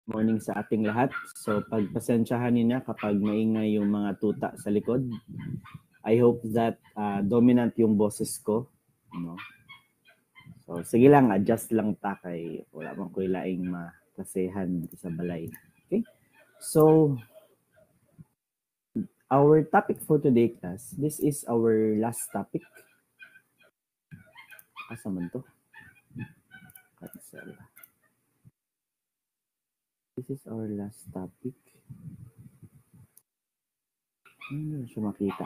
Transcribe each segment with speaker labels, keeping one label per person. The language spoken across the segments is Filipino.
Speaker 1: Morning sa ating lahat. So pagpasensyahan niyo na kapag maingay yung mga tuta sa likod. I hope that dominant yung boses ko. No? So sige lang, adjust lang ta kay wala man ko ilaing makasehan sa balay. Okay? So our topic for today, class, this is our last topic. Asa man to? Cancel. This is our last topic. Hindi na siya makita.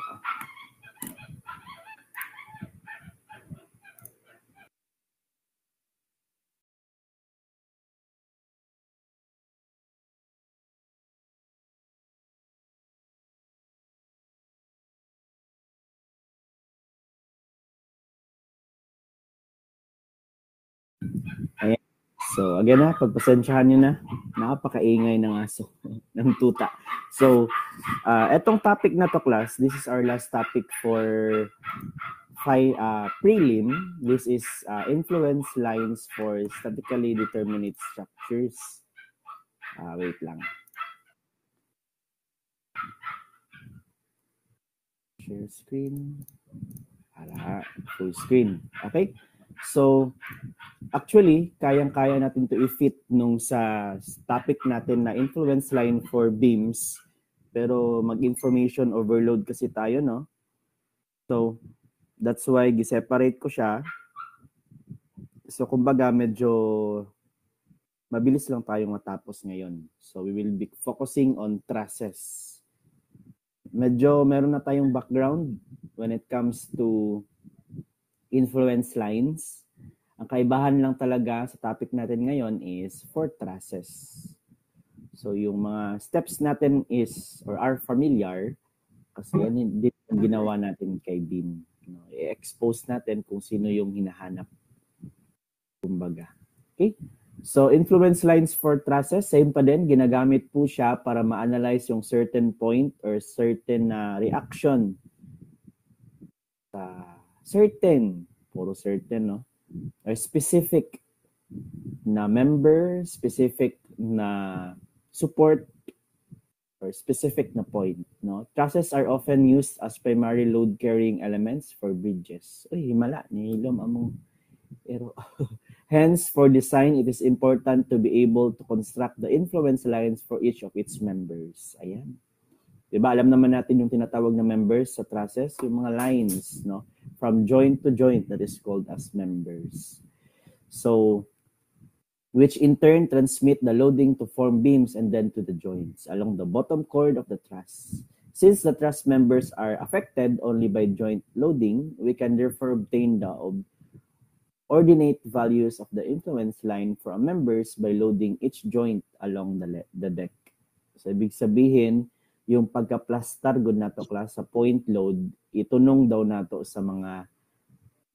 Speaker 1: Ayan. So, again na, pagpasensyahan nyo na, napakaingay ng aso, ng tuta. So, etong topic na to, class, this is our last topic for prelim. This is influence lines for statically determinate structures. Wait lang. Share screen. Full screen. Okay? So, actually, kayang-kaya natin to i-fit nung sa topic natin na influence line for beams. Pero mag-information overload kasi tayo, no? So, that's why gi-separate ko siya. So, kumbaga, medyo mabilis lang tayong matapos ngayon. So, we will be focusing on trusses. Medyo meron na tayong background when it comes to influence lines. Ang kaibahan lang talaga sa topic natin ngayon is for trusses. So, yung mga steps natin is or are familiar kasi yan din ang ginawa natin kay Beam. I-expose natin kung sino yung hinahanap. Kumbaga. Okay? So, influence lines for trusses, same pa din. Ginagamit po siya para ma-analyze yung certain point or certain reaction sa certain, puro certain, no? Or specific na member, specific na support, or specific na point. No? Trusses are often used as primary load-carrying elements for bridges. Uy, himala, nihilom among ero. Hence, for design, it is important to be able to construct the influence lines for each of its members. Ayan. Diba, alam naman natin yung tinatawag na members sa trusses, yung mga lines, no? From joint to joint that is called as members. So, which in turn transmit the loading to form beams and then to the joints along the bottom chord of the truss. Since the truss members are affected only by joint loading, we can therefore obtain the ordinate values of the influence line for members by loading each joint along the deck. So, ibig sabihin, yung pagka-plastar good nato class sa point load, itunong daw nato sa mga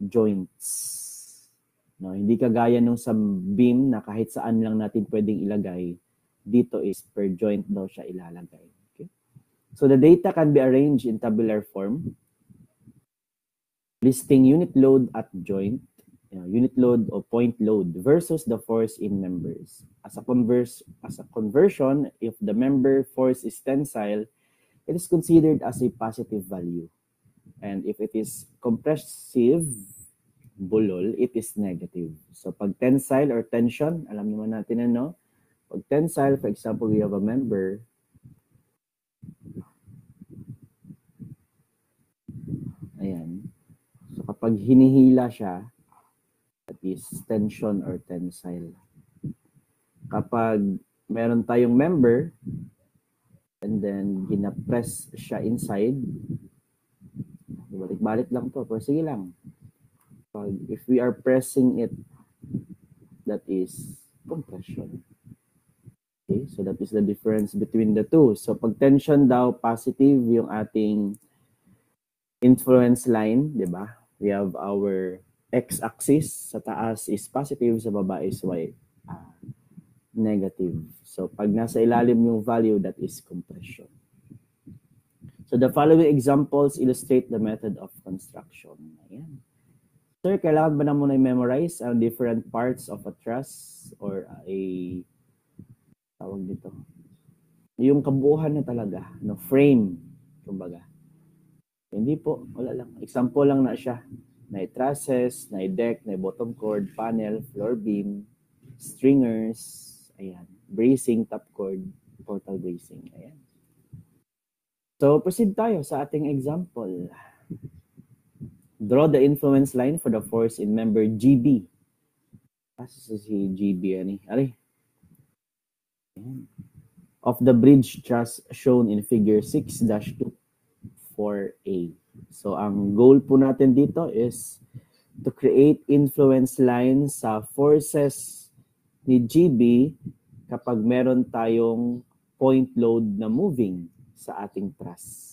Speaker 1: joints. No, hindi kagaya nung sa beam na kahit saan lang natin pwedeng ilagay, dito is per joint daw siya ilalagay. Okay? So the data can be arranged in tabular form, listing unit load at joint, unit load or point load versus the force in members. As a conversion, if the member force is tensile, it is considered as a positive value. And if it is compressive, bulol, it is negative. So pag tensile or tension, alam naman natin ano, pag tensile, for example, we have a member, ayan. So kapag hinihila siya, that is tension or tensile. Kapag meron tayong member, and then gina-press siya inside, balik-balik lang to, pero sige lang. If we are pressing it, that is compression. Okay, so that is the difference between the two. So pag tension daw, positive yung ating influence line, di ba? We have our x-axis, sa taas is positive, sa baba is y, negative. So pag nasa ilalim yung value, that is compression. So the following examples illustrate the method of construction. Ayan. Sir, kailangan ba na muna i-memorize ang different parts of a truss or a tawag dito. Yung kabuuan na talaga, no, frame, kumbaga. Hindi po, wala lang. Example lang na siya. May trusses, may deck, may bottom cord, panel, floor beam, stringers, ayan, bracing, top cord, portal bracing, ayan. So, proceed tayo sa ating example. Draw the influence line for the force in member GB. Asa si GB, ani? Ari. Ayan. Of the bridge truss shown in figure 6-24A. So, ang goal po natin dito is to create influence lines sa forces ni GB kapag meron tayong point load na moving sa ating truss.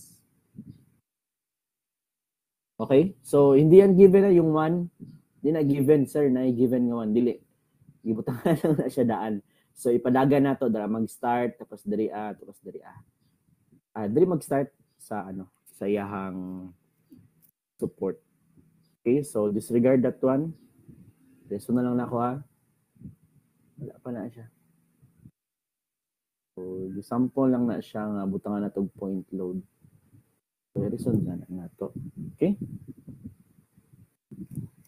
Speaker 1: Okay? So, hindi yan given na yung 1. Hindi na given, sir, na given nga 1. Dili. Gibutangan lang na siya daan. So, ipadagan na to. Dara mag-start, tapos dari tapos dari dari mag-start sa sa iyahang support. Okay? So, disregard that one. Reso na lang na ako, ha? Wala pa na siya. So, sample lang na siya nga butangan na to point load. So, reason na to. Okay?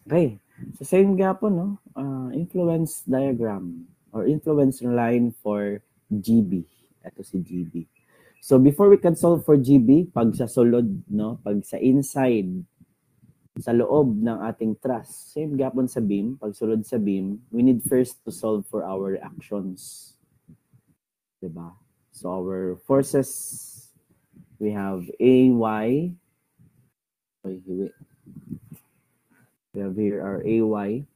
Speaker 1: Okay. So, same gapon, no? Influence diagram or influence line for GB. Ito si GB. So, before we can solve for GB, pag sa sulod, no? Pag sa inside, sa loob ng ating truss, same gapon sa beam, pag sulod sa beam, we need first to solve for our reactions. Diba? So, our forces, we have AY. We have here our AY.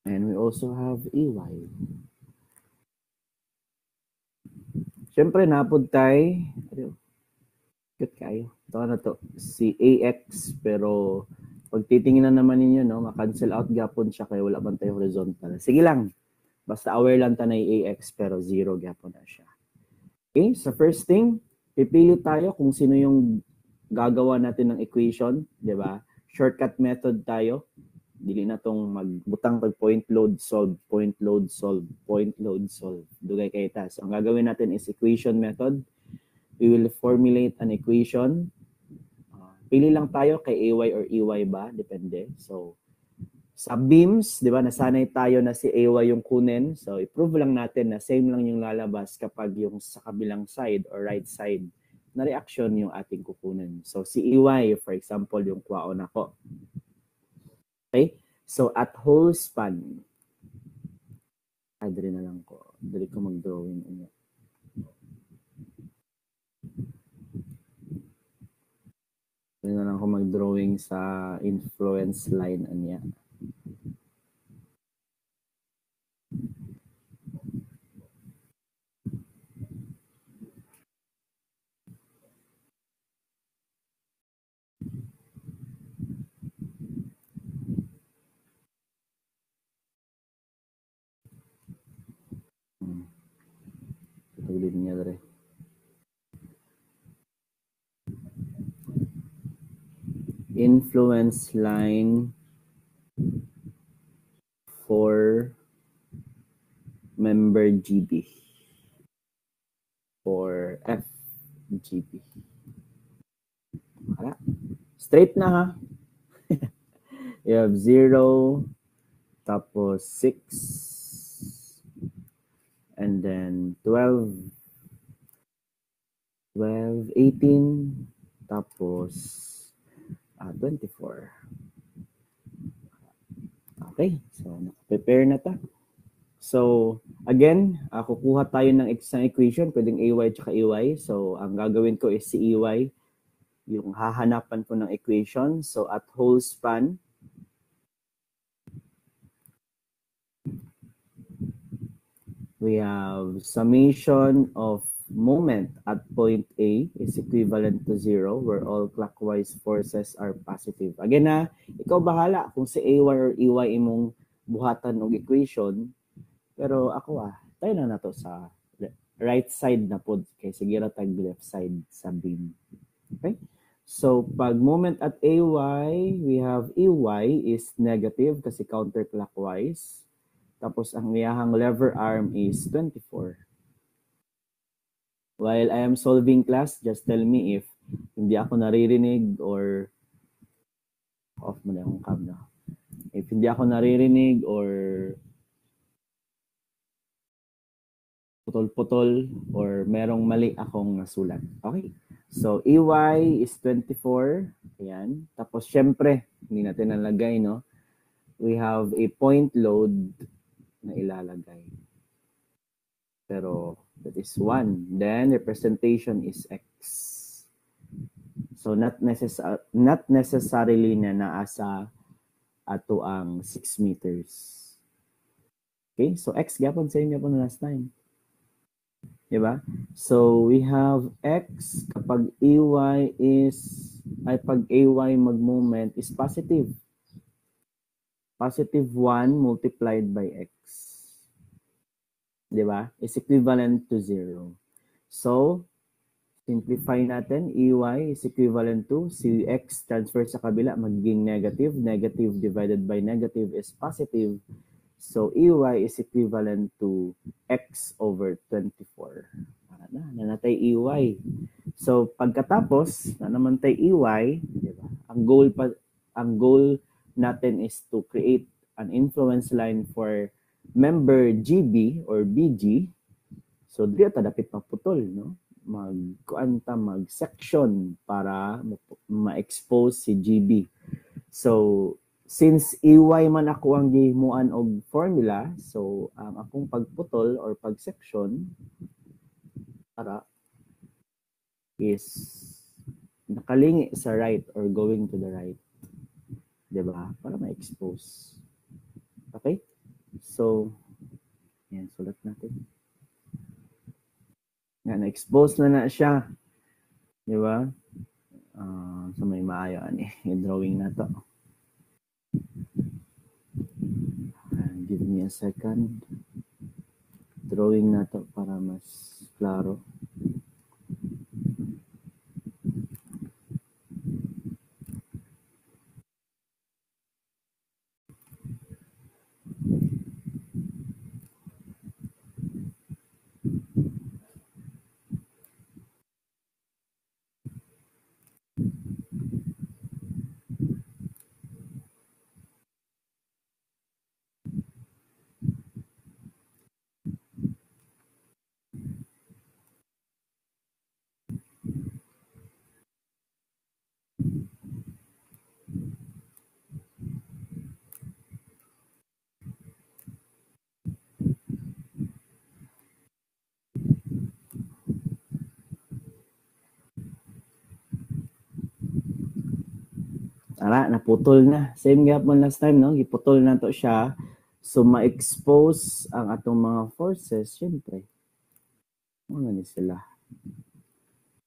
Speaker 1: And we also have EY. Siyempre, napod tayo. Good kayo. Ito na to. Si AX. Pero, pag titingnan naman ninyo, no, makancel out gapon siya kaya wala man tayo horizontal. Sige lang. Basta aware lang tayo na AX pero 0 gapon na siya. Okay, so first thing, pipili tayo kung sino yung gagawa natin ng equation, di ba? Shortcut method tayo. Dili na tong magbutang pag point load solve, point load solve, point load solve. Dugay kay ta. So ang gagawin natin is equation method. We will formulate an equation. Pili lang tayo kay AY or EY ba, depende. So sa beams, di ba, nasanay tayo na si AY yung kunin. So i-prove lang natin na same lang yung lalabas kapag yung sa kabilang side or right side na reaction yung ating kukunin. So si EY, for example, yung kwaon ako. Okay? So, at whole span, dali na lang ko. Dali ko mag-drawing. Dali na lang ko mag-drawing sa influence line niya. Tuloy niya dali. Influence line for member GB. For FGB. Hala. Straight na ha. You have 0, tapos 6, and then 12, 18, tapos 24. Okay, so prepare na ta. So, again, kukuha tayo ng isang equation, pwedeng AY tsaka EY. So, ang gagawin ko is si EY, yung hahanapan ko ng equation. So, at whole span, we have summation of moment at point A is equivalent to 0 where all clockwise forces are positive. Again na, ikaw bahala kung si AY or EY imong buhatan ng equation. Pero ako tayo na to sa right side na po kay sige ra tag left side sa beam. Okay? So pag moment at AY, we have EY is negative kasi counterclockwise. Tapos ang iyahang lever arm is 24. While I am solving class, just tell me if hindi ako naririnig or off mo na yung cam na. If hindi ako naririnig or putol-putol or merong mali akong nasulat. Okay? So, EY is 24. Ayan. Tapos, syempre, hindi natin nalagay, no? We have a point load na ilalagay. Pero, that is 1. Then, representation is X. So, not necessarily na naasa ato ang 6 meters. Okay? So, X, gapon sa inyo po na last time. Diba? So, we have X kapag AY pag AY mag-moment is positive. Positive 1 multiplied by X. Diba? Is equivalent to 0. So, simplify natin. EY is equivalent to si X transfer sa kabila magiging negative. Negative divided by negative is positive. So, EY is equivalent to X over 24. Nanatay EY. So, pagkatapos, na naman tayo EY, diba? Ang goal natin is to create an influence line for member GB or BG. So, dito dapat maputol, no? Mag-section para ma-expose si GB. So, since EY man ako ang gihimuan og formula, so ang akong pagputol or pag-section para is nakalingi sa right or going to the right. Diba? Para ma-expose. Okay? So, yan, sulat natin. Yan, na-expose na siya. Diba? So may maayo yung drawing na to. Give me a second. Drawing na to para mas klaro. Naputol na. Same gapon last time, no? Giputol na to siya. So, ma-expose ang atong mga forces, syempre. Ano ni sila?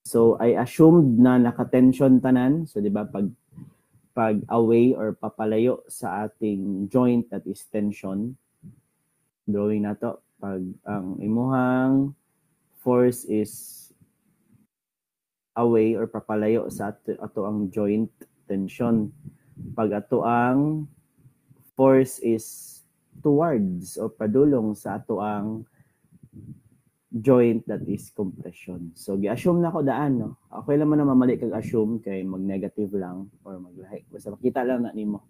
Speaker 1: So, I assumed na naka-tension tanan. So, di ba, pag away or papalayo sa ating joint that is tension, drawing na to, pag ang imuhang force is away or papalayo sa ato ang joint tension. Pag ato ang force is towards o padulong sa ato ang joint that is compression. So, gi-assume na ko daan, no? Okay lang man na mamali kag assume kay mag-negative lang or maglahi. Basta makita lang na nimo.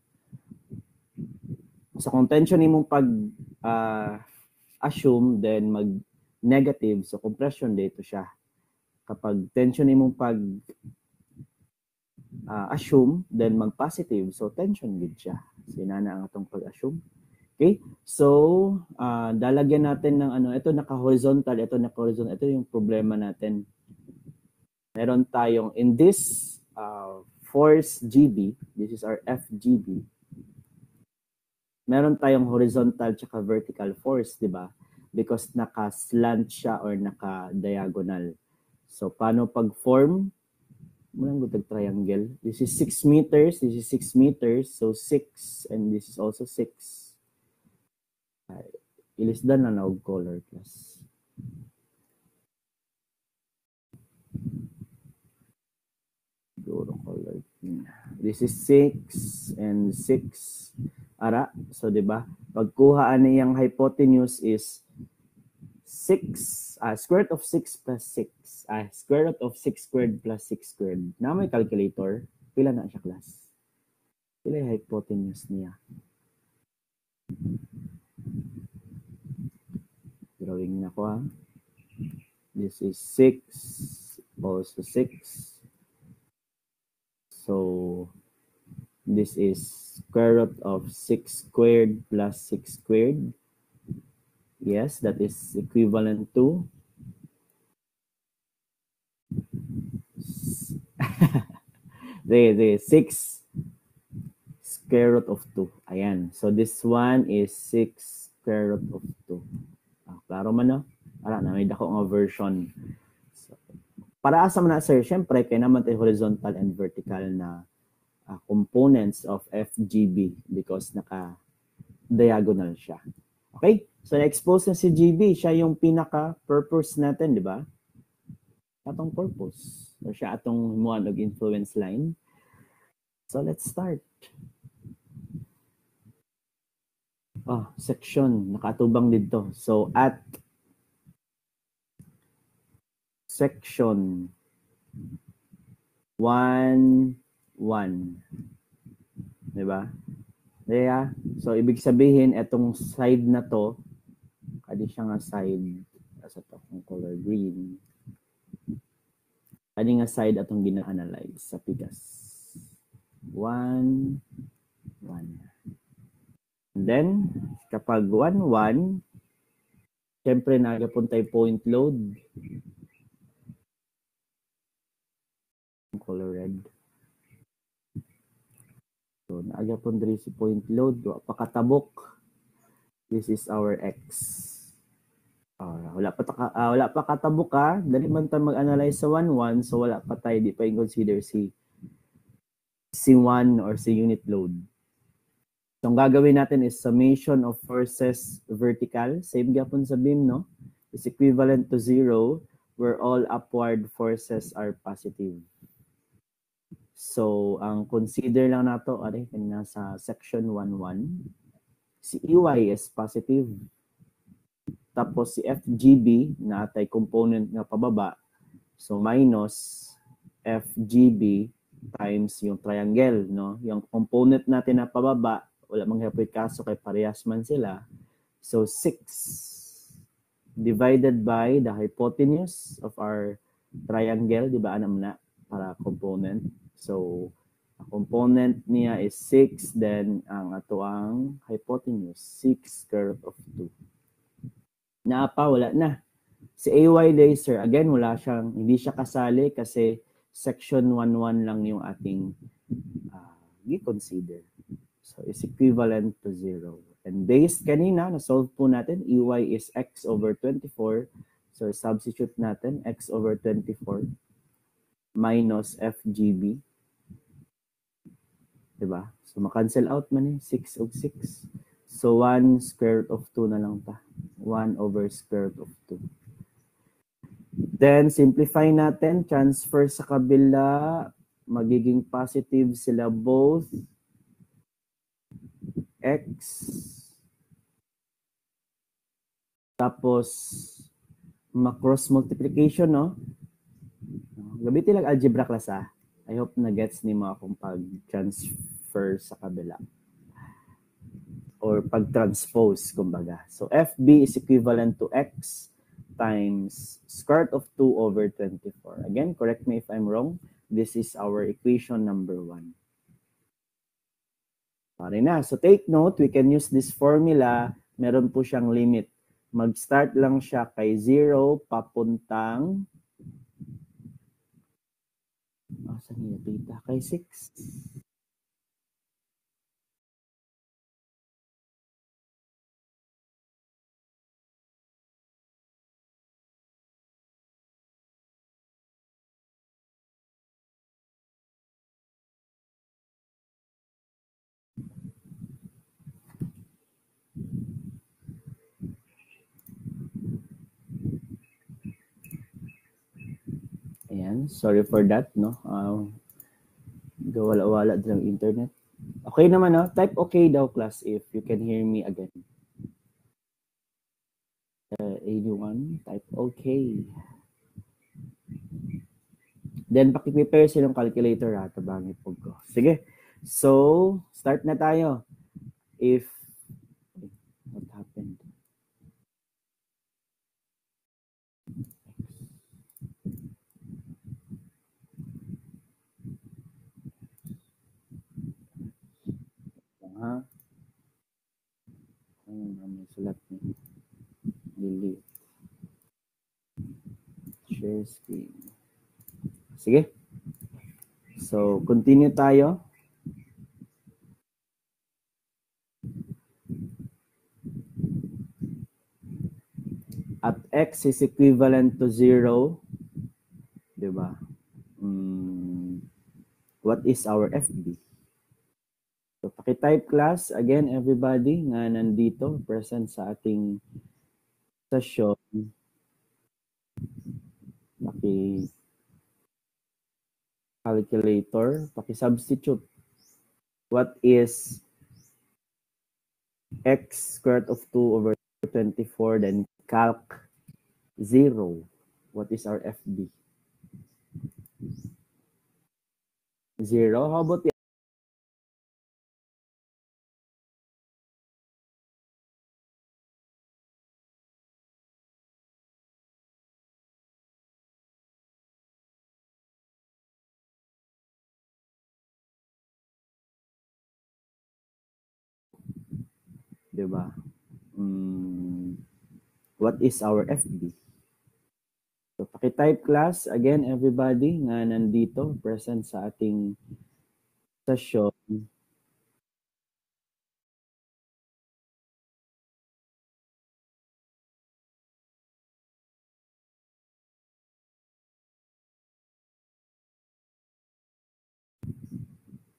Speaker 1: So, kung tension nimo pag assume, then mag-negative. So, compression dito siya. Kapag tension nimo pag assume, then mag-positive. So, tension gid siya. Sinana ang atong pag-assume. Okay? So, dalagyan natin ng ito naka-horizontal, ito naka-horizontal. Ito yung problema natin. Meron tayong, in this force GB, this is our FGB, meron tayong horizontal tsaka vertical force, di ba? Because naka-slant siya or naka-diagonal. So, paano pag-form? Mulang gutag triangle. This is 6 meters, this is 6 meters, so 6, and this is also 6. Ilisdan na og color class. Siguro color. This is 6 and 6. Ara, so 'di ba? Pagkuha niyang hypotenuse is 6, square root of 6 plus 6. Square root of 6 squared plus 6 squared. Na may calculator, pila na siya, class? Pila yung hypotenuse niya? Drawing na ko, ha? This is 6, also 6. So, this is square root of 6 squared plus 6 squared. Yes, that is equivalent to the 6 square root of 2. Ayan. So, this one is 6 square root of 2. Klaro man, no? Para na, may dako nga version. So, para asa man na, sir, syempre, kaya naman tayo horizontal and vertical na components of FGB because naka-diagonal siya. Okay? So, na-expose na si GB. Siya yung pinaka-purpose natin, di ba? Atong purpose. O siya atong muan og influence line. So, let's start. Section. Nakatubang dito. So, at section 1, 1. Diba? Kaya, so ibig sabihin, itong side na to, kadi siya nga side, asa to, kung color green. Kadi nga side atong gina-analyze sa pigas. 1, 1. And then, kapag 1, 1, syempre nagapon tayo point load. Color red. So, naagapon diri si point load. Pakatabok. This is our X. Wala pa katabok ka. Dali man tayo mag-analyze sa 1, 1. So, wala pa tayo. Di pa yung consider si 1 or si unit load. So, ang gagawin natin is summation of forces vertical. Same gapon sa beam, no? Is equivalent to 0 where all upward forces are positive. So, ang consider lang nato, kanina sa section 1.1, si EY is positive. Tapos si FGB, na atay component nga pababa, so minus FGB times yung triangle, no? Yung component natin na pababa, wala manghapit kaso kay parehas man sila. So, 6 divided by the hypotenuse of our triangle, di ba, anam na, para component. So, ang component niya is 6, then ang ato ang hypotenuse, 6 square root of 2. Naapa, wala na. Si AY laser, again, hindi siya kasali kasi section 1.1 lang yung ating i-consider. So, is equivalent to 0. And based kanina, na-solve po natin, EY is x over 24. So, substitute natin, x over 24 minus FGB. Diba? So, makancel out man 6 og 6. So, 1 square root of 2 na lang ta. 1 over square root of 2. Then, simplify natin. Transfer sa kabila. Magiging positive sila both. X. Tapos, ma-cross multiplication, no? Gamitin lang algebra class, I hope na-gets ni mo akong pag-transfer sa kabila. Or pag-transpose, kumbaga. So, FB is equivalent to X times square root of 2 over 24. Again, correct me if I'm wrong. This is our equation number 1. Pare na. So, take note, we can use this formula. Meron po siyang limit. Mag-start lang siya kay 0, papuntang saan niya data? Kay 6. Ayan, sorry for that, no? Gawala-wala din ang internet. Okay naman, no? Type okay daw, class, if you can hear me again. Anyone, type okay. Then, pakiprepare silang calculator, ha? Tabangin po ko. Sige. So, start na tayo. What happened? Ha? May sulat niya. Delete. Share screen. Sige. So, continue tayo. At x is equivalent to 0, diba? What is our FB? So, pakitype, class, again, everybody nga nandito, present sa ating session. Paki-calculator, paki-substitute. What is x squared of 2 over 24, then calc 0. What is our FB? 0. How about the diba? What is our FB? So, pakitype, class, again, everybody nga nandito, present sa ating session.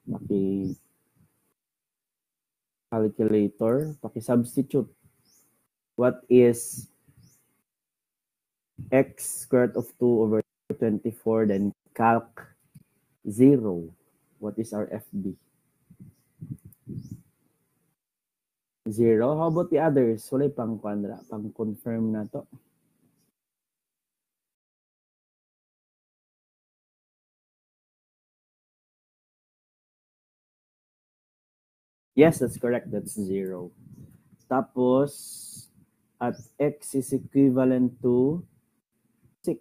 Speaker 1: Paki-calculator, paki-substitute. What is x squared of 2 over 24, then calc 0. What is our FB? 0. How about the others? Wala pang confirm na to. Yes, that's correct. That's 0. Tapos, at x is equivalent to 6.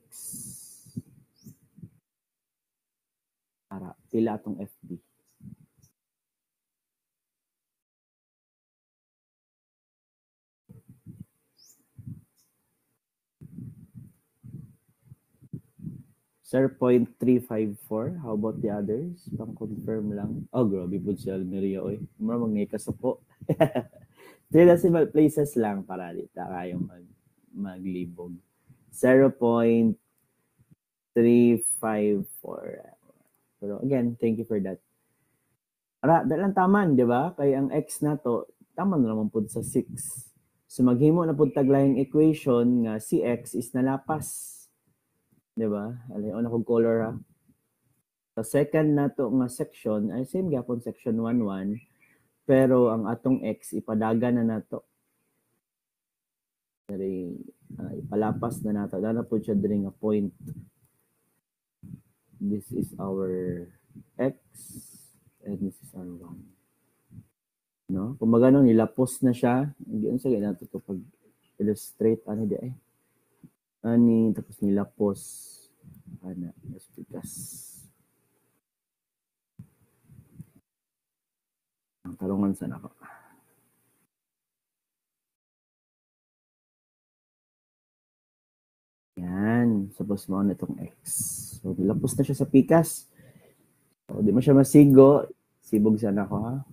Speaker 1: Para, pila atong FB. Sir, 0.354. How about the others? Pang-confirm lang. Oh, grabe po siya, Almeria. Oy, mag-nikaso po. 3 decimal places lang para dito kayo maglibog. 0.354. Pero again, thank you for that. Ara, dalang taman, di ba? Kaya ang x na to, taman naman po sa 6. So maghimo na po taglayang equation nga si x is nalapas. Di ba? Alayon akong color, ha. Sa second na to nga section, ay same gapon section 1.1, pero ang atong x ipadaga na nato. Dari ipalapas na nato. Dala po siya diri nga point. This is our x and this is our 1. No? Kung magano nilapos na siya, hindi sa nato to pag illustrate ani di ay. Ani tapos nilapos ana mas pikas. Ang tarungan sa nako. Yan. Suppose mo na itong x. So, nilapos na siya sa pikas. So, di mo siya masigo. Sibog sana ako, ha?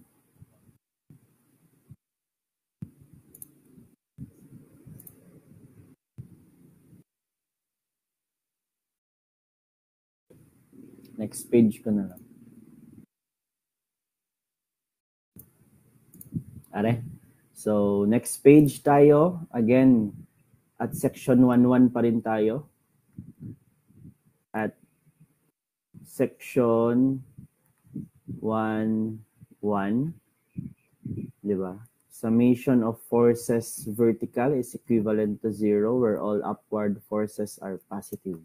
Speaker 1: Next page ko na lang. Are? So, next page tayo. Again, at section 1.1 pa rin tayo. At section 1, 1, di ba? Summation of forces vertical is equivalent to 0 where all upward forces are positive.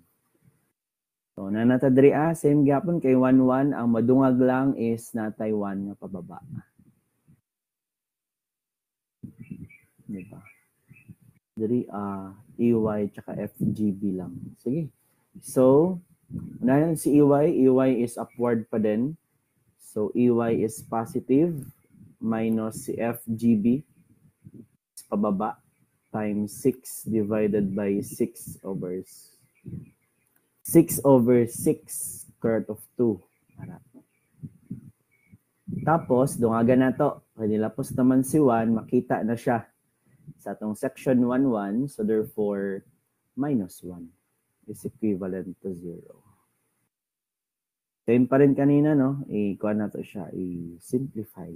Speaker 1: So, nanatadri same gyapon kay 1, 1. Ang madungag lang is natay 1 nga pababa. Di ba? Dari EY tsaka FGB lang. Sige. So, unahin si EY. EY is upward pa din. So, EY is positive minus si FGB is pababa times 6 divided by 6 over 6 square root of 2. Tapos, dungagan na to. Nilapos naman si 1, makita na siya sa atong section 1, 1. So, therefore, minus 1 is equivalent to 0. Same pa rin kanina, no? I-kuha na to siya. I-simplify.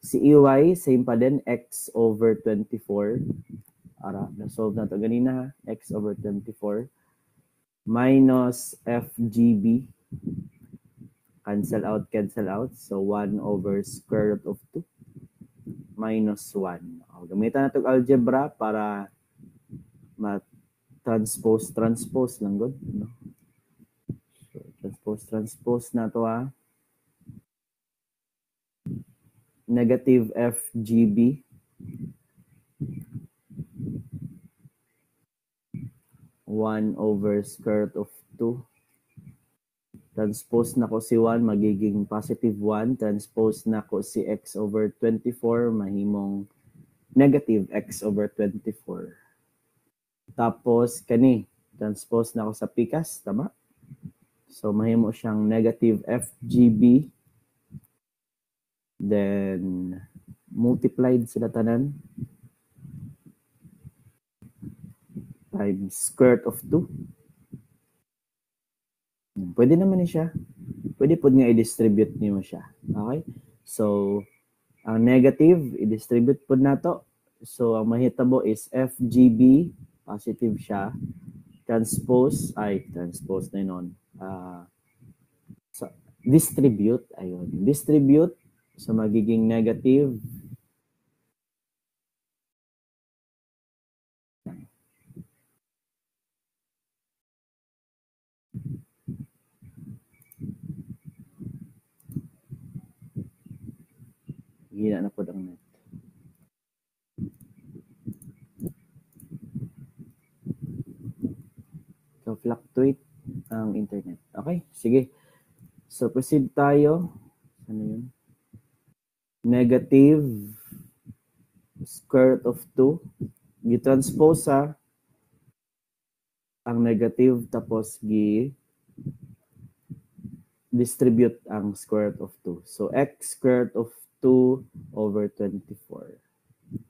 Speaker 1: Si EY, same pa din. X over 24. Ara, na-solve na to ganina, ha? X over 24. Minus FGB. Cancel out. So, 1 over square root of 2 minus 1. Gamitan na itong algebra para transpose lang good. No? So, transpose na to negative FGB (1 over square root of 2). Transpose na ko si 1, magiging positive 1. Transpose na ko si x over 24, mahimong negative x over 24. Tapos, kani, transpose na ko sa pikas, tama? So, mahimo siyang negative FGB. Then, multiplied sila tanan times square root of 2. Pwede naman ni siya. Pwede po nga i-distribute niyo siya. Okay? So, ang negative, i-distribute po na to. So, ang mahitabo is FGB, positive siya. Transpose na yun. So, distribute, ayun. Distribute, so magiging negative. Gina na po ang net. So, fluctuate ang internet. Okay, sige. So, proceed tayo. Ano yun? Negative square root of 2. Gi-transpose ang negative tapos distribute ang square root of 2. So, x square root of 2 over 24.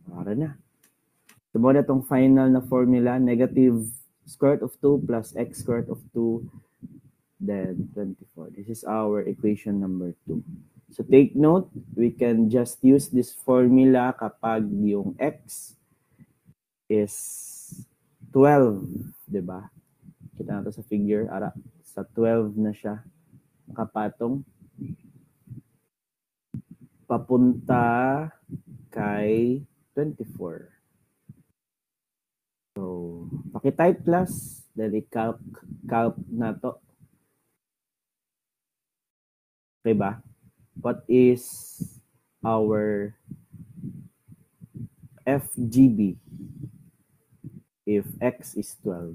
Speaker 1: Para na. So, mo na itong final na formula. Negative square root of 2 plus x square root of 2 then 24. This is our equation number 2. So, take note, we can just use this formula kapag yung x is 12, diba? Kita natin sa figure, sa 12 na siya kapatong papunta kay 24. So, paki-type class, then i-calc na to. Okay ba? What is our FGB if x is 12?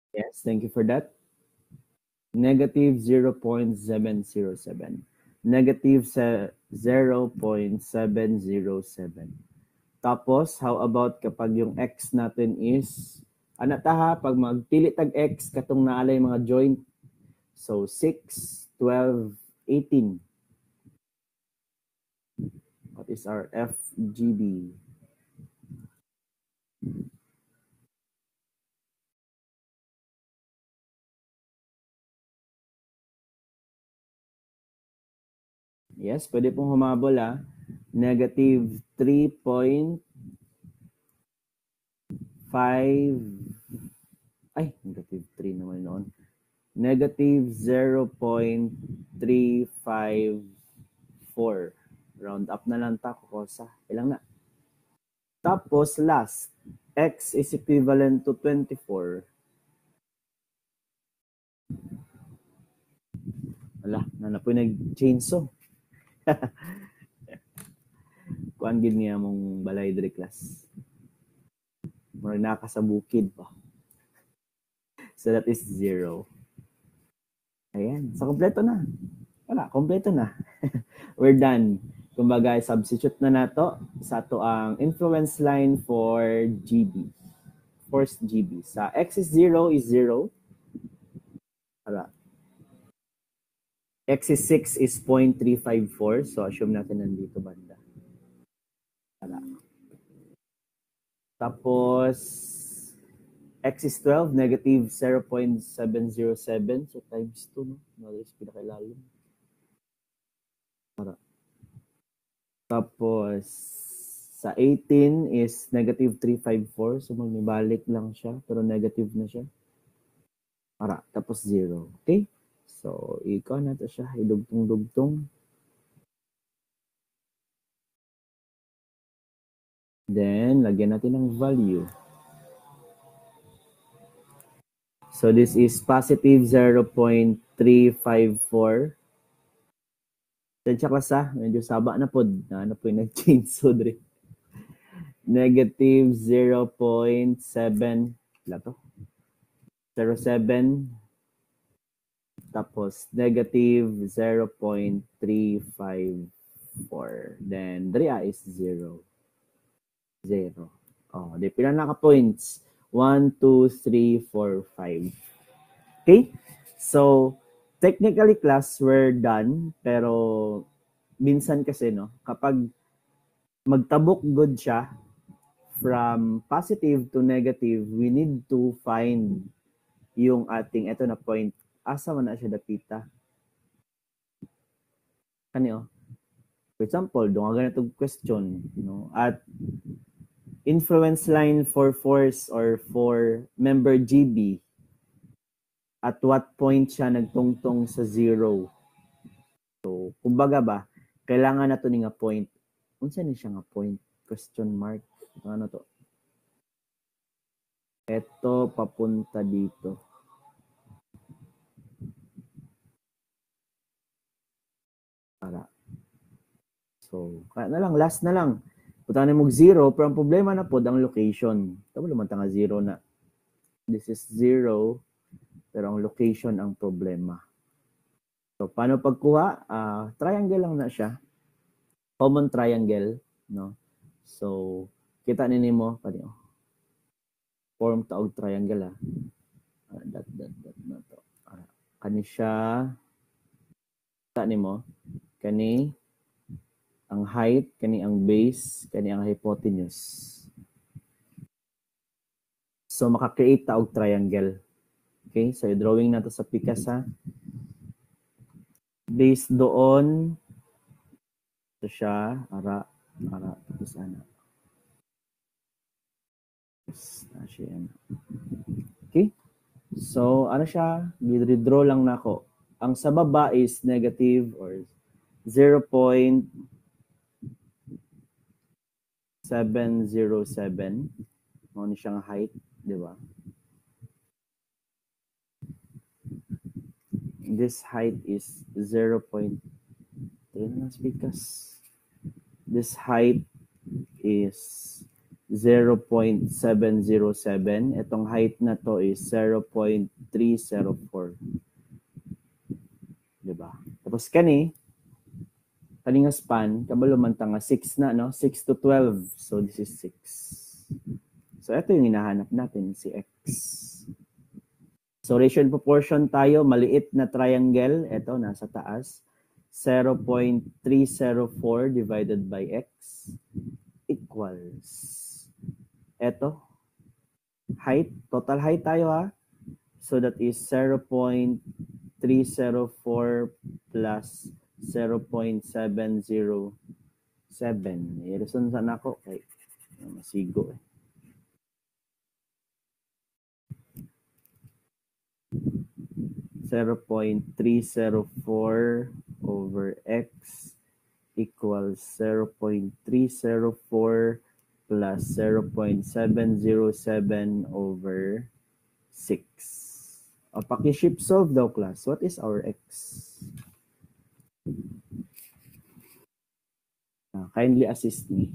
Speaker 1: Yes, thank you for that. Negative 0.707. Negative 0.707. Tapos, how about kapag yung x natin is, pag magpili tag x, katong naalay mga joint. So, 6, 12, 18. What is our FGB? Yes, pwede pong humabol Negative 3.5. Ay, negative 3 naman noon. Negative 0.354. Round up na lang ta, kukosa. Ilang na? Tapos last, x is equivalent to 24. Wala, na po nag-chainsaw. Kuan gid niya mong balay diri class. Murag naka sa bukid pa. So that is 0. Ayan, so kompleto na. Wala, kompleto na. We're done. Kumbaga, substitute na nato sa to ang influence line for GB. Force GB. Sa x is 0 is 0. Wala. X is 6 is 0.354. So assume natin nandito banda. Wala. Tapos, x is 12, negative 0.707. So times 2, no? Nalis pinakailalim. Wala. Tapos, sa 18 is negative 354. So, magbalik lang siya. Pero negative na siya. Para. Tapos 0. Okay? So, ikaw na to siya. Idugtong-dugtong. Then, lagyan natin ng value. So, this is positive 0.354. Tensya class medyo saba na po. Ano po yung nag-change so dre. Negative 0.7 lato. 07 tapos negative 0.354. Then drea is 0. 0. Oh, di pila na ka points? 1, 2, 3, 4, 5. Okay? So, technically class, we're done. Pero, minsan kasi, no, kapag magtabok good siya, from positive to negative, we need to find yung ating, eto na point, asa man na siya dapita. Kani, for example, doon nga ganitong question, no, at influence line for force or for member GB, at what point siya nagtungtong sa 0. So, kumbaga ba, kailangan na to ni nga point. Unsa ni siya nga point? Question mark. Ano to? Ito, papunta dito. Para. So, kaya na lang, last na lang. Punta na mo 0, pero ang problema na po, ang location. Ito mo naman tanga 0 na. This is 0, pero ang location ang problema. So, paano pagkuha? Triangle lang na siya. Common triangle, no? So, kita nini mo, kanyo. Form taog triangle, that na to. Kani siya, kita nimo, kani ang height, kani ang base, kani ang hypotenuse. So, maka-create taog triangle. Okay, so drawing na to sa pikas based doon ito siya, tapos ano. Okay, so ano siya, redraw lang na ako. Ang sa baba is negative or 0.707. Ano siyang height, di ba? This height is 0.3 because this height is 0.707. Itong height na to is 0.304. Diba? Tapos kaning span, kabalo man tanga 6 na, no? 6 to 12. So this is 6. So ito yung hinahanap natin, si x. So ratio and proportion tayo, maliit na triangle, ito nasa taas, 0.304 divided by x equals, ito, height, total height tayo So that is 0.304 plus 0.707. I-reason sana ako kay masigo eh. (0.304) over x equals 0.304 plus 0.707 over 6. O, paki-ship solve daw, class. What is our x? Kindly assist me.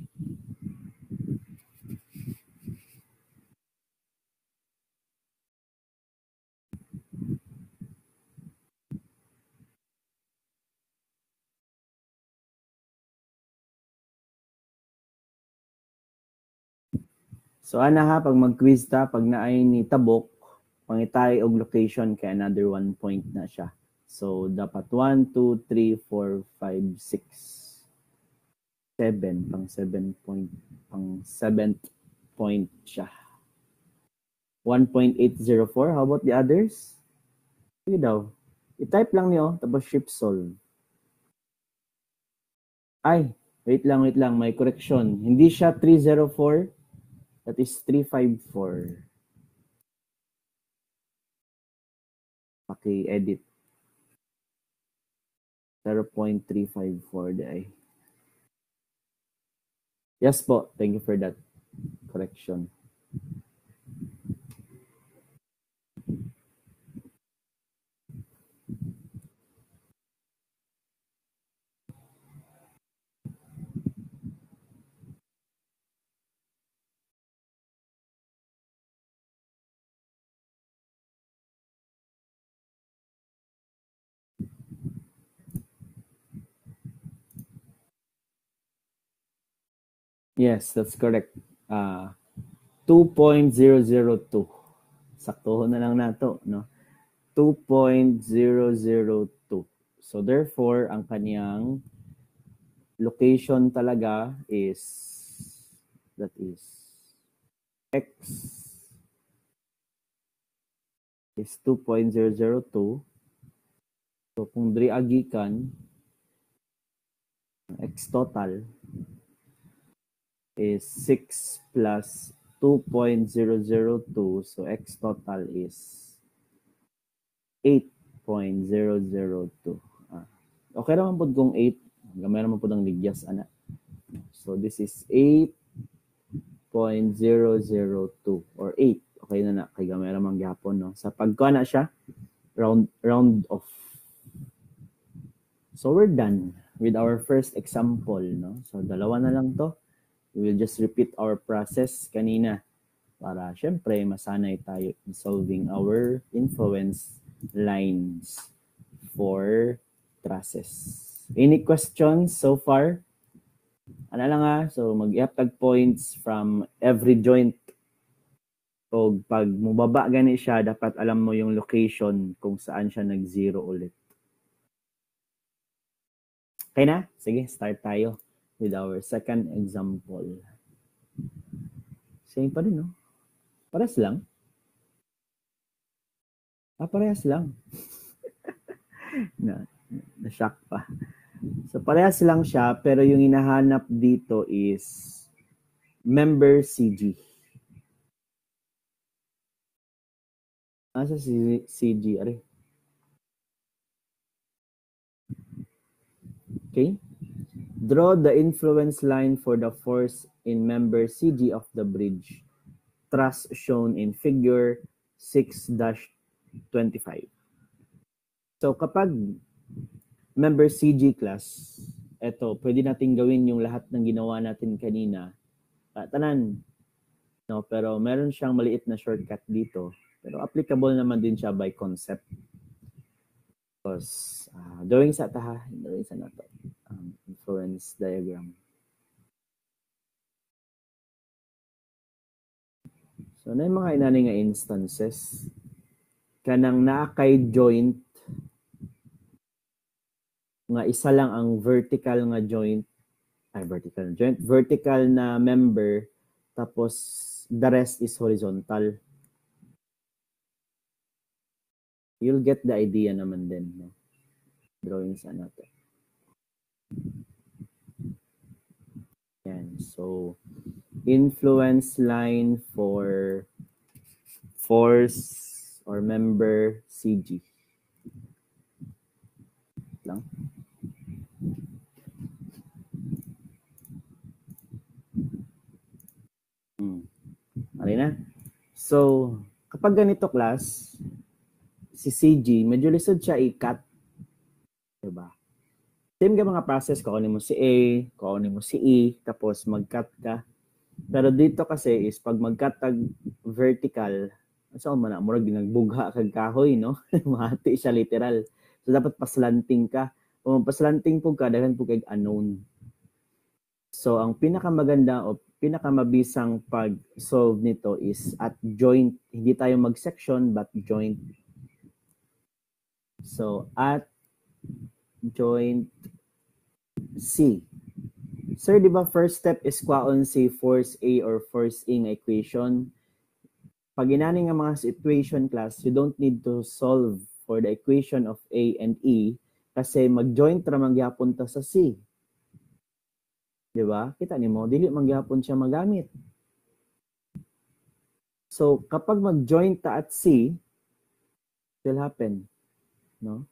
Speaker 1: So ana ha, pag mag-quiz ta, pag naay ni tabok, pangitay og location kay another 1 point na siya. So dapat 1, 2, 3, 4, 5, 6, 7, pang 7 point, pang 7th point siya. 1.804. How about the others? Sige daw. I-type lang niyo, tapos ship solve. Ay, wait lang. May correction. Hindi siya 304. That is 354. Paki-edit. 0.354 day. Yes po. Thank you for that correction. Yes, that's correct. 2.002. Saktuhon na lang nato, no? 2.002. So therefore, ang kanyang location talaga is x is 2.002. So kung diri agikan, x total is 6 plus 2.002. So x total is 8.002. Okay naman po kung 8. Gamay naman po ng ligyas, ana. So this is 8.002 or 8. Okay na kay gamay naman gyapon, no? Sa pagkuha na siya, round off. So we're done with our first example, no? So dalawa na lang to. We will just repeat our process kanina para syempre masanay tayo in solving our influence lines for trusses. Any questions so far? Ano lang so mag-iaptag points from every joint. O pag mubaba gani siya, dapat alam mo yung location kung saan siya nag-zero ulit. Okay na? Sige, start tayo with our second example. Same pa rin, no? Parehas lang. Parehas lang. Na-shock pa. So, parehas lang siya, pero yung hinahanap dito is member CG. Asa si CG? Are? Okay. Draw the influence line for the force in member CG of the bridge. Truss shown in figure 6-25. So kapag member CG class, eto, pwede natin gawin yung lahat ng ginawa natin kanina. Tanan. No, pero meron siyang maliit na shortcut dito. Pero applicable naman din siya by concept. Because drawing sa nato. Influence diagram. So, na yung mga inani nga instances, kanang naakay joint, nga isa lang ang vertical na member, tapos the rest is horizontal. You'll get the idea naman din, no? Drawing sa nato. Yan. So, influence line for force or member CG. Lang. Okay na? So, kapag ganito class, si CG, medyo lisod siya i-cut. Diba? Same ka mga process, kukunin mo si A, kukunin mo si E, tapos mag-cut ka. Pero dito kasi is pag mag-cut tag vertical, saan man na, murag nagbugha kag kahoy, no? Mahati siya literal. So, dapat paslanting ka. Kung paslanting po ka, dahil po kay unknown. So, ang pinakamaganda o pinakamabisang pag-solve nito is at joint. Hindi tayo mag-section, but joint. So, at joint C. Sir, di ba first step is kwaon si force A or force E nga equation? Pag inani nga mga situation class, you don't need to solve for the equation of A and E kasi mag-joint ra magyapon ta sa C. Di ba? Kita nimo, dili magyapon siya magamit. So, kapag mag-joint ta at C, it will happen. No?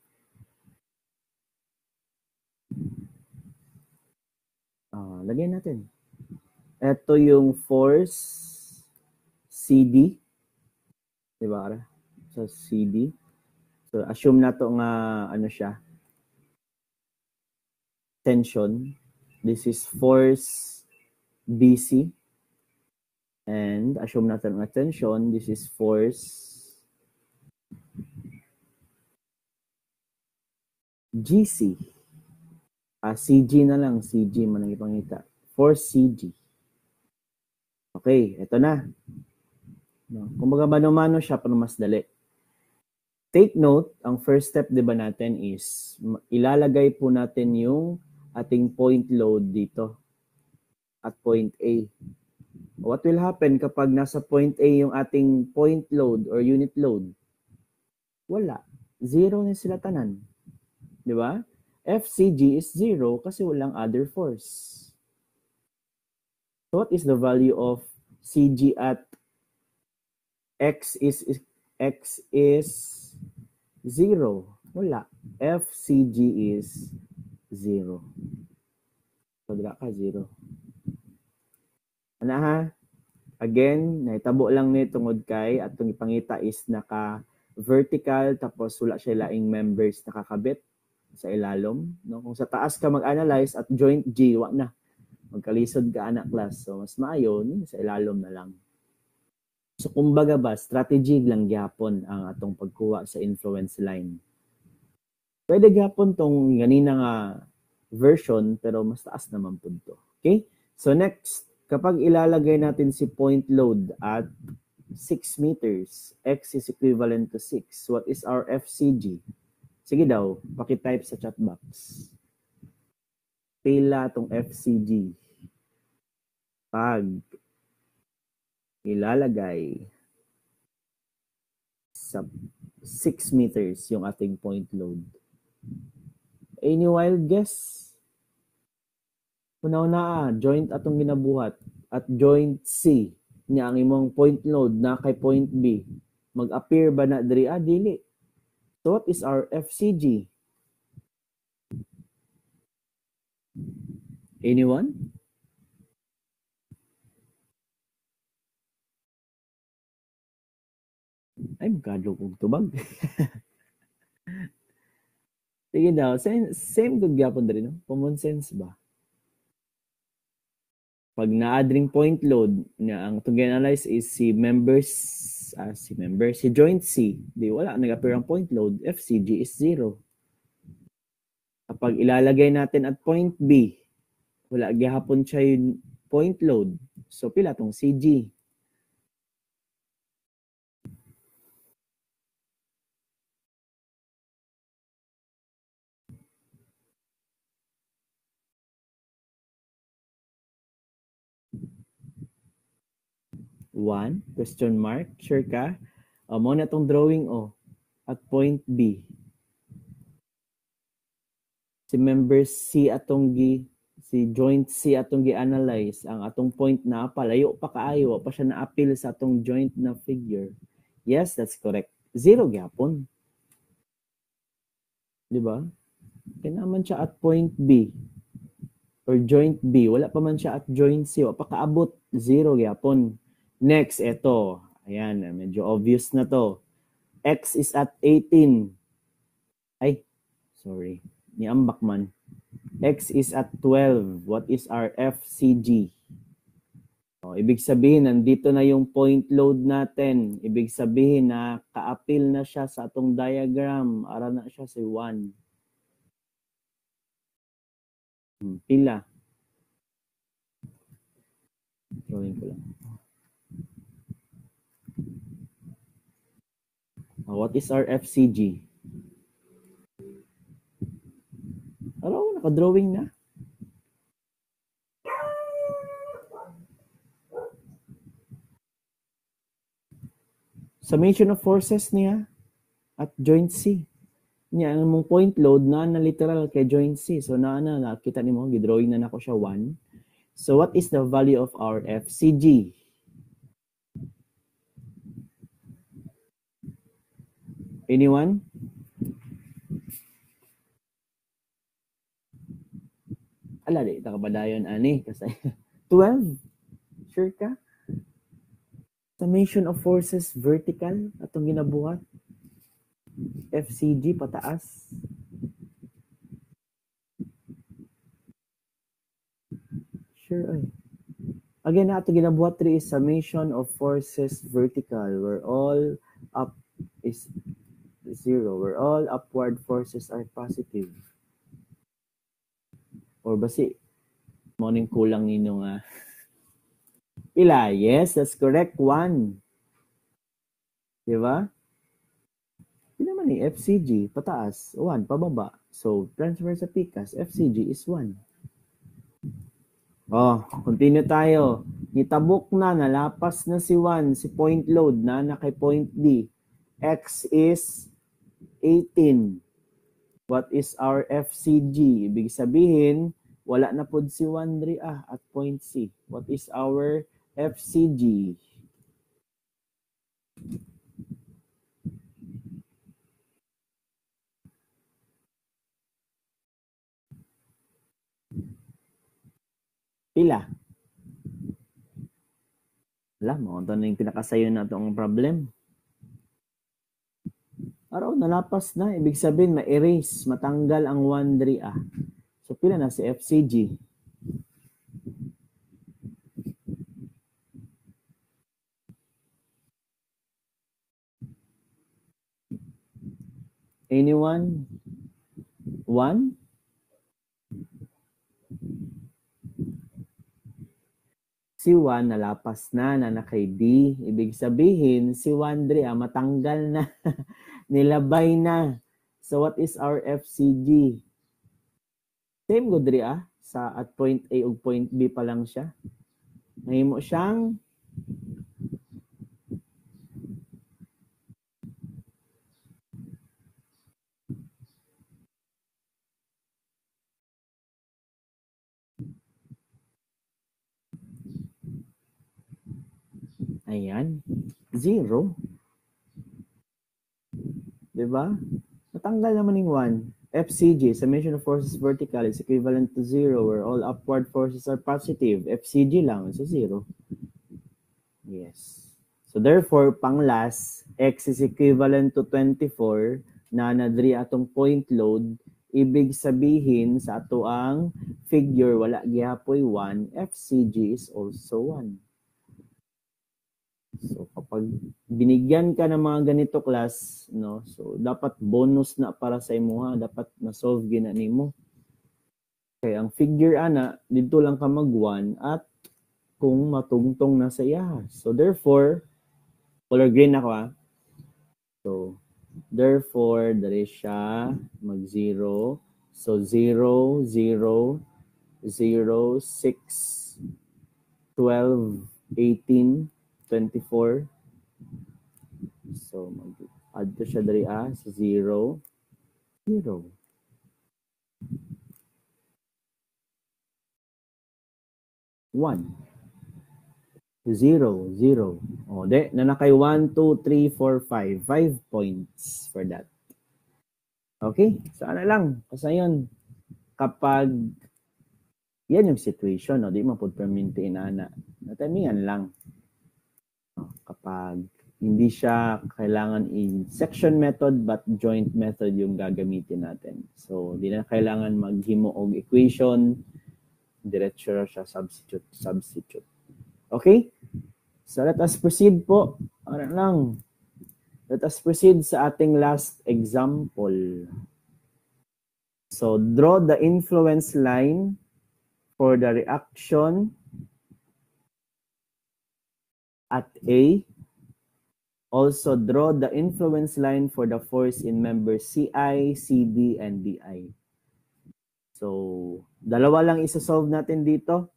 Speaker 1: Lagyan natin. Ito yung force CD. Diba? So, CD. So, assume na to nga, ano siya, tension. This is force BC. And assume natin nga tension. This is force GC. CG na lang. CG man ang ipangita. Force CG. Okay, ito na. No? Kung baga mano-mano siya, pero mas dali. Take note, ang first step diba natin is ilalagay po natin yung ating point load dito at point A. What will happen kapag nasa point A yung ating point load or unit load? Wala. Zero na sila tanan. Di ba? FCG is zero kasi walang other force. So what is the value of CG at X is zero? Wala. FCG is zero. So dira ka zero. Ana ha? Again, nahitabo lang ni tungod kay atong ipangita is naka vertical tapos wala siya laing members nakakabit sa ilalom, no? Kung sa taas ka mag-analyze at joint G, wa na. Magkalisod ka anak class. So mas maayo ni sa ilalom na lang. So kumbaga ba strategy lang gyapon ang atong pagkuha sa influence line. Pwede gyapon tong ganina nga version pero mas taas naman pud to. Okay? So next, kapag ilalagay natin si point load at 6 meters, X is equivalent to 6. What is our FCG? Sige daw, paki-type sa chat box. Pila tong FCG. Pag ilalagay sa 6 meters yung ating point load. Any wild guess? Una-una, joint atong ginabuhat at joint C niya ang imong point load na kay point B. Mag-appear ba na diri? Dili. So what is our FCG? Anyone? Ay, magkadlo kong tubag. Sige daw, same good gyapon diri, no? Common sense ba? Pag na-adding point load, na ang itong analyze is si joint C, di wala, nag-appear ang point load, FCG is 0. Kapag ilalagay natin at point B, wala gihapon siya yung point load. So, pila tong CG? One, question mark, sure ka? Mo na itong drawing, at point B. Si member C atong Si joint C atong gi-analyze, ang atong point na palayo pa kaayo, pa siya na-appeal sa atong joint na figure. Yes, that's correct. Zero gyapon. Di ba? Kaya naman siya at point B or joint B. Wala pa man siya at joint C. Wala pa kaabot. Zero gyapon. Next, ito. Ayan, medyo obvious na to. X is at 18. Ay, sorry. Niambak man. X is at 12. What is our FCG? O, ibig sabihin, nandito na yung point load natin. Ibig sabihin na ka-appeal na siya sa atong diagram. Ara na siya sa 1. Pila. Drawing ko lang. What is our FCG? Ano, naka-drawing na. Summation of forces niya at joint C. Niya, ang mong point load na literal kay joint C. So, nakita ni mo, gidrawing na nako siya 1. So, what is the value of our FCG? Anyone? Ala, di, takabadayon, ani. Kasi, 12. Sure ka? Summation of forces vertical atong ginabuhat. FCG pataas. Sure ay. Again, na ito ginabuhat 3 is summation of forces vertical where all up is 0. Where all upward forces are positive. Or basi, morning kulang ninyo nga. Pila? Yes, that's correct. 1. Diba? Hindi naman ni FCG, pataas. 1, pababa. So, transfer sa PCAS, FCG is 1. Oh, continue tayo. Nitabok na, nalapas na si 1, si point load na kay point D. X is 18. What is our FCG? Ibig sabihin, wala na pod si 1 dri at point C. What is our FCG? Pila? Wala mo, ito na yung pinakasayo na itong problem. Araw, nalapas na. Ibig sabihin, ma-erase, matanggal ang 1 dri So, pila na si FCG? Anyone? 1? Si 1 nalapas na kay D. Ibig sabihin, si 1 dri matanggal na. Nilabay na. So, what is our FCG? Same go dri sa at point A o point B pa lang siya. Mahimo siyang ayan, 0. Diba? Natanggal naman yung 1. FCG, summation of forces vertical is equivalent to 0 where all upward forces are positive. FCG lang, so 0. Yes. So therefore, pang last, X is equivalent to 24 na nadri atong point load. Ibig sabihin sa ato ang figure, wala gihapoy 1, FCG is also 1. So kapag binigyan ka ng mga ganito class, no, so dapat bonus na para sa imo ha, dapat na-solve gina nimo. Kaya ang figure ana dito lang ka mag-1 at kung matungtong na sa iya. So therefore, color green ako ha. So therefore, dali siya mag-0. So 0, 0, 0, 6, 12, 18, 24. So, mag-add to siya dari sa 0, 0. 1. 0, 0. O, nanakay 1, 2, 3, 4, 5. 5 points for that. Okay? Sana lang. Kasi yun, kapag yan yung situation, no? Di mapod-perminti inana. Natimingan lang. Kapag hindi siya kailangan in section method but joint method yung gagamitin natin. So, di na kailangan maghimo og equation, diretso siya substitute. Okay? So, let us proceed po. Ano lang. Let us proceed sa ating last example. So, draw the influence line for the reaction at A. Also, draw the influence line for the force in members CI, CD, and DI. So, dalawa lang isa-solve natin dito.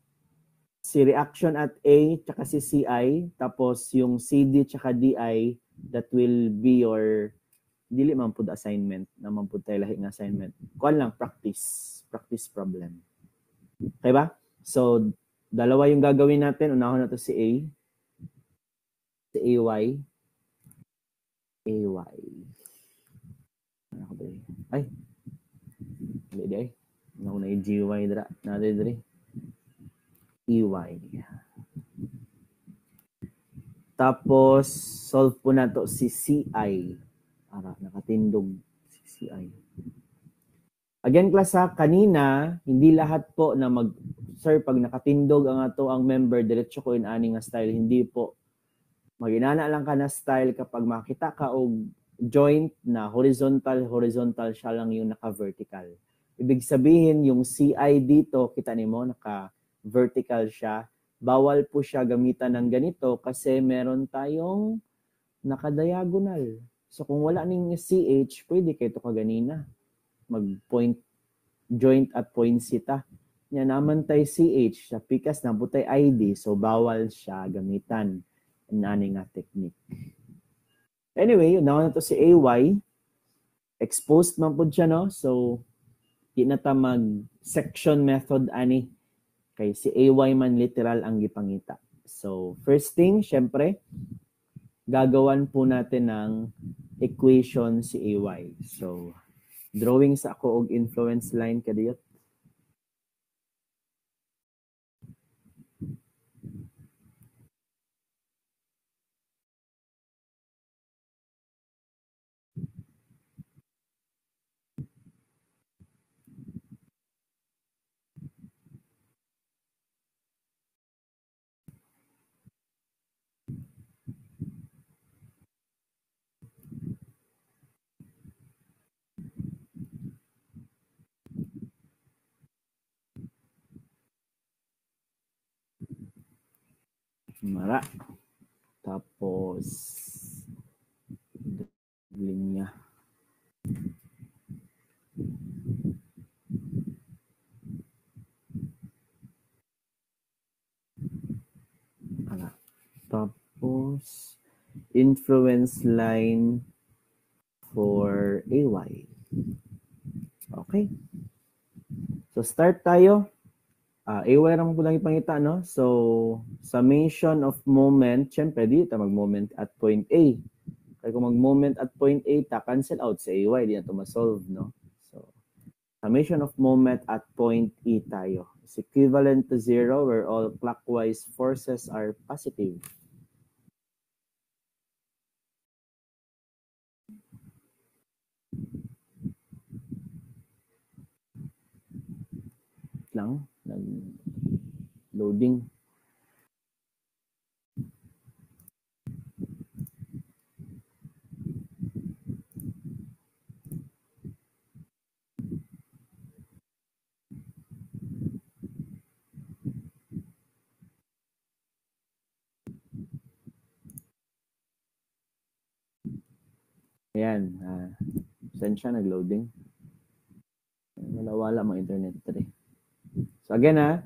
Speaker 1: Si reaction at A, tsaka si CI, tapos yung CD, tsaka DI, that will be your, dili man po assignment, naman po tayo lahi ng assignment. Kuan lang, practice problem. Okay ba? So, dalawa yung gagawin natin. Unahon na to si A. Si AY. AY. Ano ba yun? Ay. Hindi di ay. Ano na yung GY dra. Nade dre. EY. Tapos, solve po na to si CI. Para nakatindog si CI. Again, class ha, kanina, hindi lahat po na sir, pag nakatindog ang ato ang member, diretso ko in ani nga style. Hindi po. Maginana lang ka na style kapag makita ka og joint na horizontal siya lang yung naka-vertical. Ibig sabihin, yung CI dito, kita nimo naka-vertical siya. Bawal po siya gamitan ng ganito kasi meron tayong naka-diagonal. So kung wala ning CH, pwede kayo ito kaganina. Mag-point joint at point sita. Yan naman tayo CH. Sa pikas na butay ID. So bawal siya gamitan nani nga technique. Anyway, now na to si AY. Exposed man po siya, no? So, di na ta mag-section method ani. Kay si AY man literal ang gipangita. So, first thing, syempre, gagawan po natin ng equation si AY. So, drawing sa ako og influence line kadiyot. Mara. Tapos, linya. Tapos, influence line for AY. Okay. So, start tayo. AY naman po lang ipangita, no? So, summation of moment, syempre, dito mag-moment at point A. Kaya kung mag-moment at point A, cancel out sa AY, di na ito ma-solve, no? So, summation of moment at point E tayo. It's equivalent to 0 where all clockwise forces are positive. Lang, nag-loading. Ayan, saan siya nag-loading? Wala mga internet today. So again I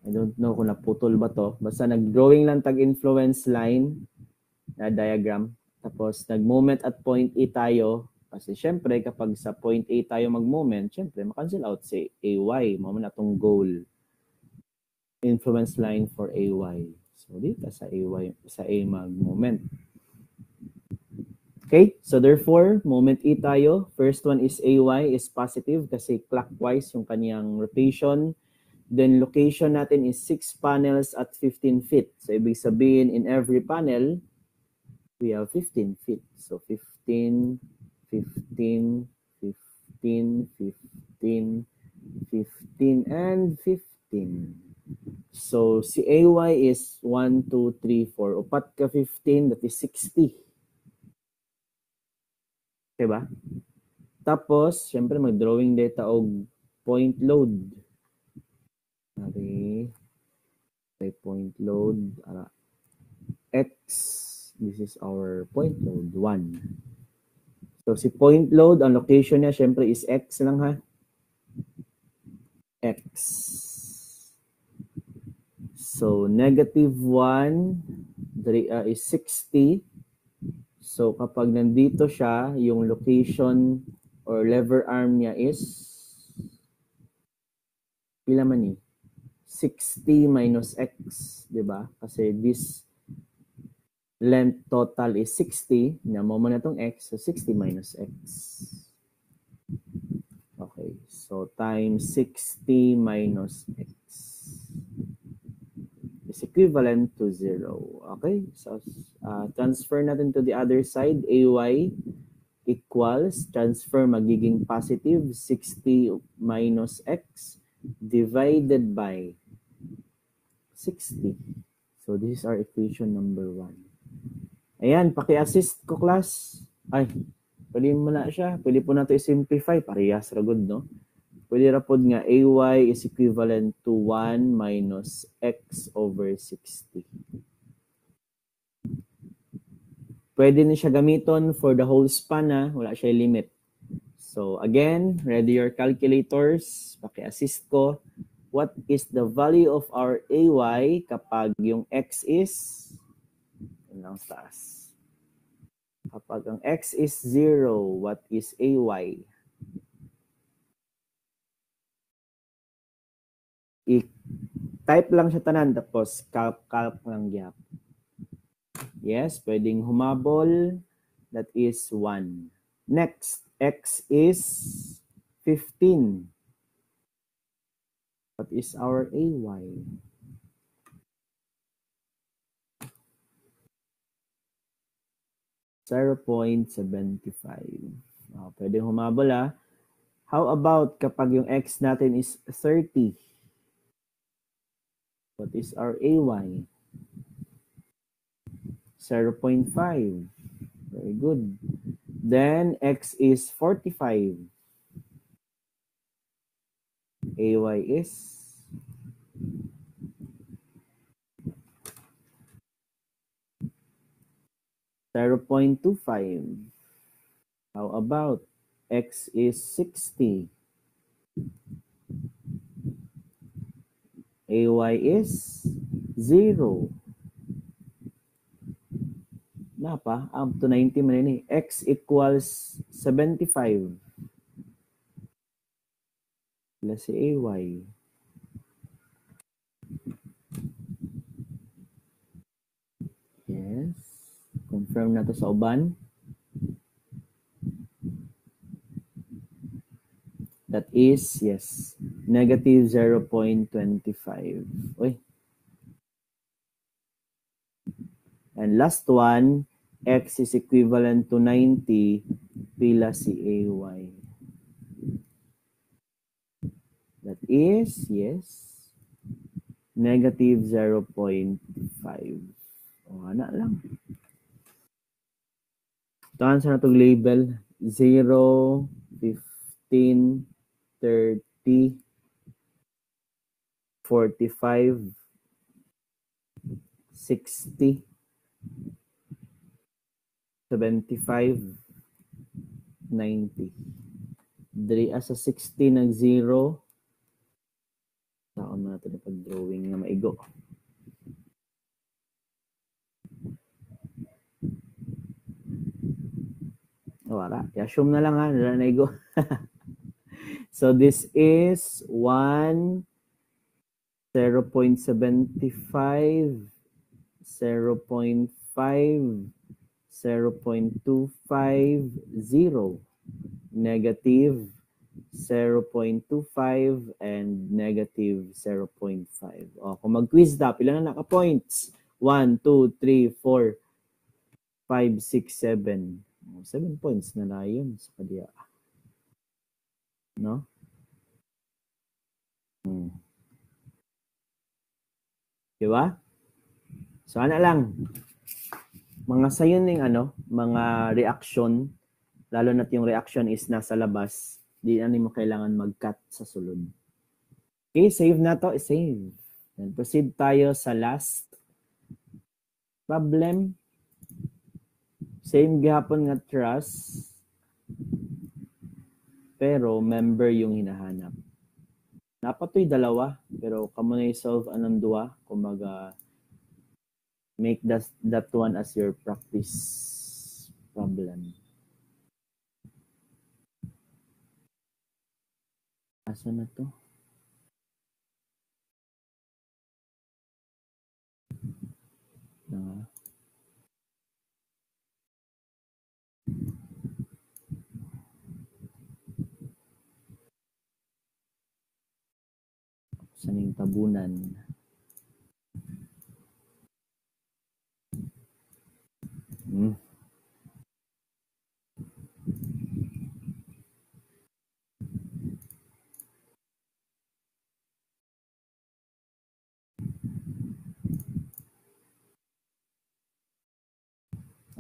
Speaker 1: don't know kung naputol ba to. Basta nag-drawing lang tag-influence line na diagram. Tapos nag-moment at point E tayo. Kasi syempre kapag sa point A tayo mag-moment, syempre makancel out si AY. Mama na itong goal. influence line for AY. So dito sa AY, sa A mag-moment. Okay, so therefore, moment E tayo. First one is AY is positive kasi clockwise yung kaniyang rotation. Then location natin is 6 panels at 15 feet. So ibig sabihin, in every panel, we have 15 feet. So 15, 15, 15, 15, 15, and 15. So si AY is 1, 2, 3, 4. Upat ka 15, that is 60. Diba? Tapos, syempre mag-drawing data og point load. Okay. Point load. X. This is our point load, 1. So si point load, ang location niya syempre is X lang ha. X. So negative 1 is 60. So kapag nandito siya, yung location or lever arm niya is pila man ni? 60 minus X, di ba? Kasi this length total is 60. Namo mo na itong X, so 60 minus X. Okay, so times 60 minus X is equivalent to 0. Okay, so transfer natin to the other side. AY equals, transfer magiging positive, 60 minus X divided by 60. So this is our equation number 1. Ayan, paki-assist ko class. Ay, pwede mo na siya. Pwede po natin i-simplify. Parehas ra good, no? Pwede ra pod nga AY is equivalent to 1 minus X over 60. Pwede na siya gamiton for the whole span na. Wala siya limit. So again, ready your calculators. Paki-assist ko. What is the value of our AY kapag yung X is lang taas. Kapag ang X is 0, what is AY? I-type lang siya tanan tapos calc lang gyap. Yes, pwedeng humabol. That is 1. Next, X is 15. What is our AY? .75. Pwedeng humabol ah. How about kapag yung X natin is 30? What is our AY? 0.5. Very good. Then X is 45. AY is 0.25. How about X is 60? AY is 0. Napa, up to 90 man ini. X equals 75. Wala si AY. Yes. Confirm na to sa uban. That is, yes, negative 0.25. Uy. And last one, X is equivalent to 90, pila si AY. That is, yes, negative 0.5. O, ana lang. Ito sa natong label, 0, 15, 30, 45, 60, 75, 90. Diri sa 60 nag 0. Taon natin yung pag-drawing na maigo. Wala. I-assume na lang ha. Wala na igo. So this is 1 0.75, 0.5, 0.25, 0, negative 0.25, and negative 0.5. O, kung mag-quiz na, pila na naka-points? 1, 2, 3, 4, 5, 6, 7. 7 points na na yun sa kadiya. No? Diba? So, ano lang, mga sayo ng mga reaction, lalo na't yung reaction is nasa labas, di na mo kailangan mag-cut sa sulod. Okay, save na to, save. And proceed tayo sa last problem. Same gihapon nga trust, pero member yung hinahanap. Napatoy dalawa, pero kamo na i-solve anong duwa, kumaga make that one as your practice problem. Asa na to? Saning tabunan.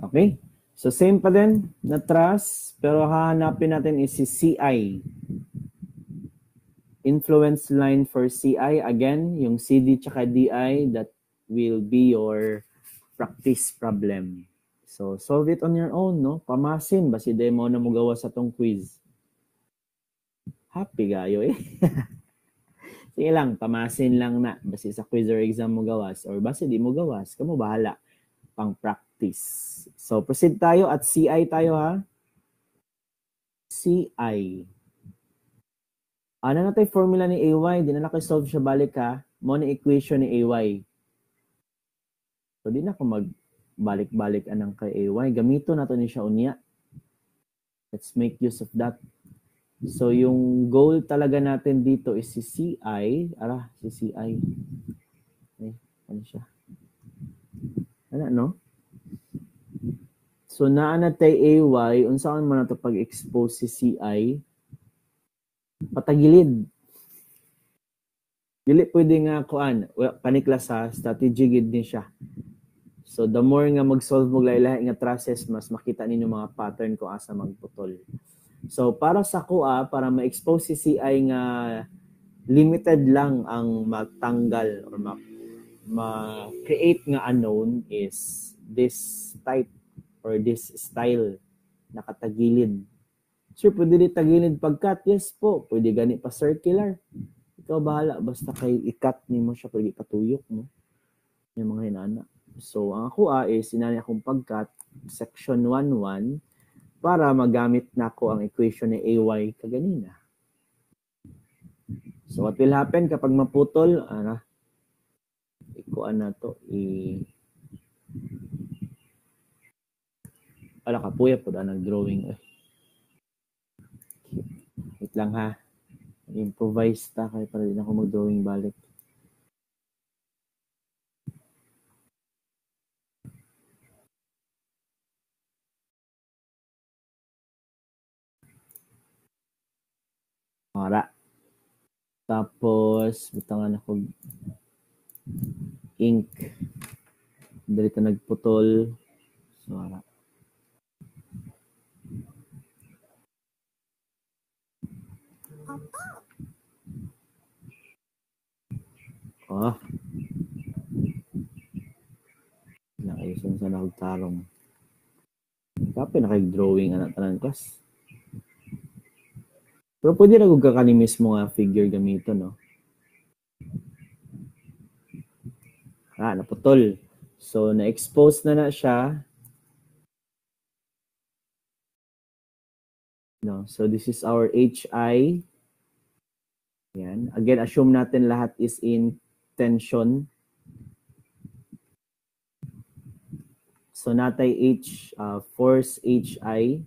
Speaker 1: Okay? So same pa din na trust, pero hahanapin natin is si CI. Influence line for CI, again, yung CD tsaka DI, that will be your practice problem. So solve it on your own, no? Pamasin, basi demo na mo gawa sa tong quiz. Happy gayo eh. Sige lang, pamasin lang na. Basi sa quiz or exam mo gawas, or basi di mo gawas, kamo bahala. Pang practice. So proceed tayo at CI tayo ha. CI. Ano na tayo formula ni AY? Di na naka-solve siya balik ha. Mo na equation ni AY. So di na ako magbalik-balik anang kay AY. Gamito na to ni siya unya. Let's make use of that. So yung goal talaga natin dito is si CI. Si CI. Okay, ano siya? Ano, no? So naa na tayo AY. Unsaan man na to pag-expose si CI? Patagilid. Dili pwede nga kuan, paniklas sa strategy gid ni siya. So the more nga mag-solve mo lahi-lahi nga process, mas makita ninyo mga pattern kung asa magputol. So para sa kuha, para ma-expose si CI nga limited lang ang matanggal or ma-create nga unknown is this type or this style nakatagilid. Sure, pwede di tagilid pag-cut? Yes po. Pwede gani pa circular. Ikaw bahala. Basta kay i-cut ni mo siya, pwede patuyok mo. Yung mga hinana. So, ang ako is sinani akong pag-cut, section 1.1, para magamit na ko ang equation ni AY kaganina. So, what will happen kapag maputol? Ikuan na to. Kapuya po na nag-drawing. Wait lang ha. Improvise ta kaya para din ako mag-drawing balik. Ara. Tapos, butangan ako ink. Dito nagputol. So, ara. Oh. Nakayusin sa nagtarong. Kape nakag-drawing anak tanan kas. Pero pwede na kung kakani mismo nga figure gamito, no? Naputol. So, na-expose na siya. No? So, this is our HI. Yan. Again, assume natin lahat is in tension. So natay force HI,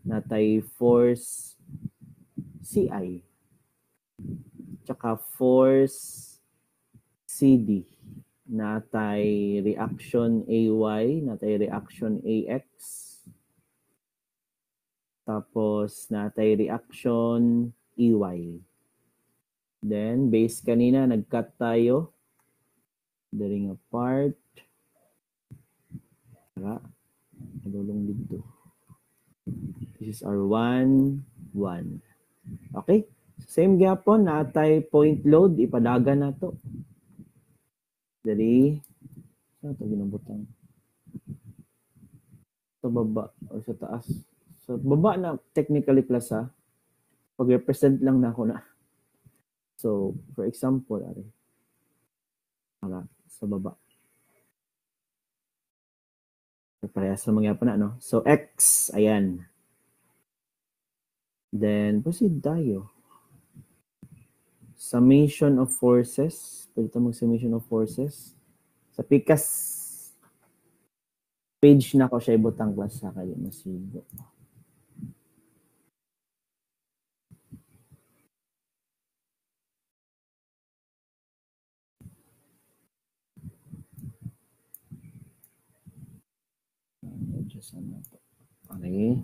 Speaker 1: natay force CI, tsaka force CD, natay reaction AY, natay reaction AX, tapos natay reaction EY. Then base kanina nag-cut tayo, daring apart. Tara, madulong dito. This is our 1, 1. Okay? Same gyapon, natay point load, ipadagan na to. Dari, saan ito ginabutang? Sa baba o sa taas? Sa baba na technically class ha. Pag-represent lang na ako na. So, for example, sa baba. Parehas na mangyapa na, no? So, X, ayan. Then, proceed tayo. Summation of forces. Pwede ito mag-summation of forces. Sa PCAS page na ko siya ibutang class sa kayo. Masigo. Okay.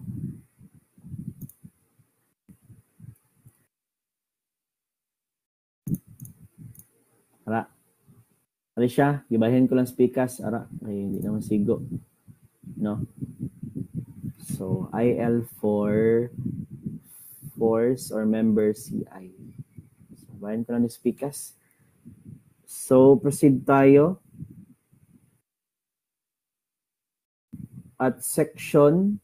Speaker 1: Ara. Ari siya, gibahin ko lang speakers. Ara, ay hindi naman sigo. No? So, IL for force or member CI. So, bahin ko lang yung speakers. So, proceed tayo. At section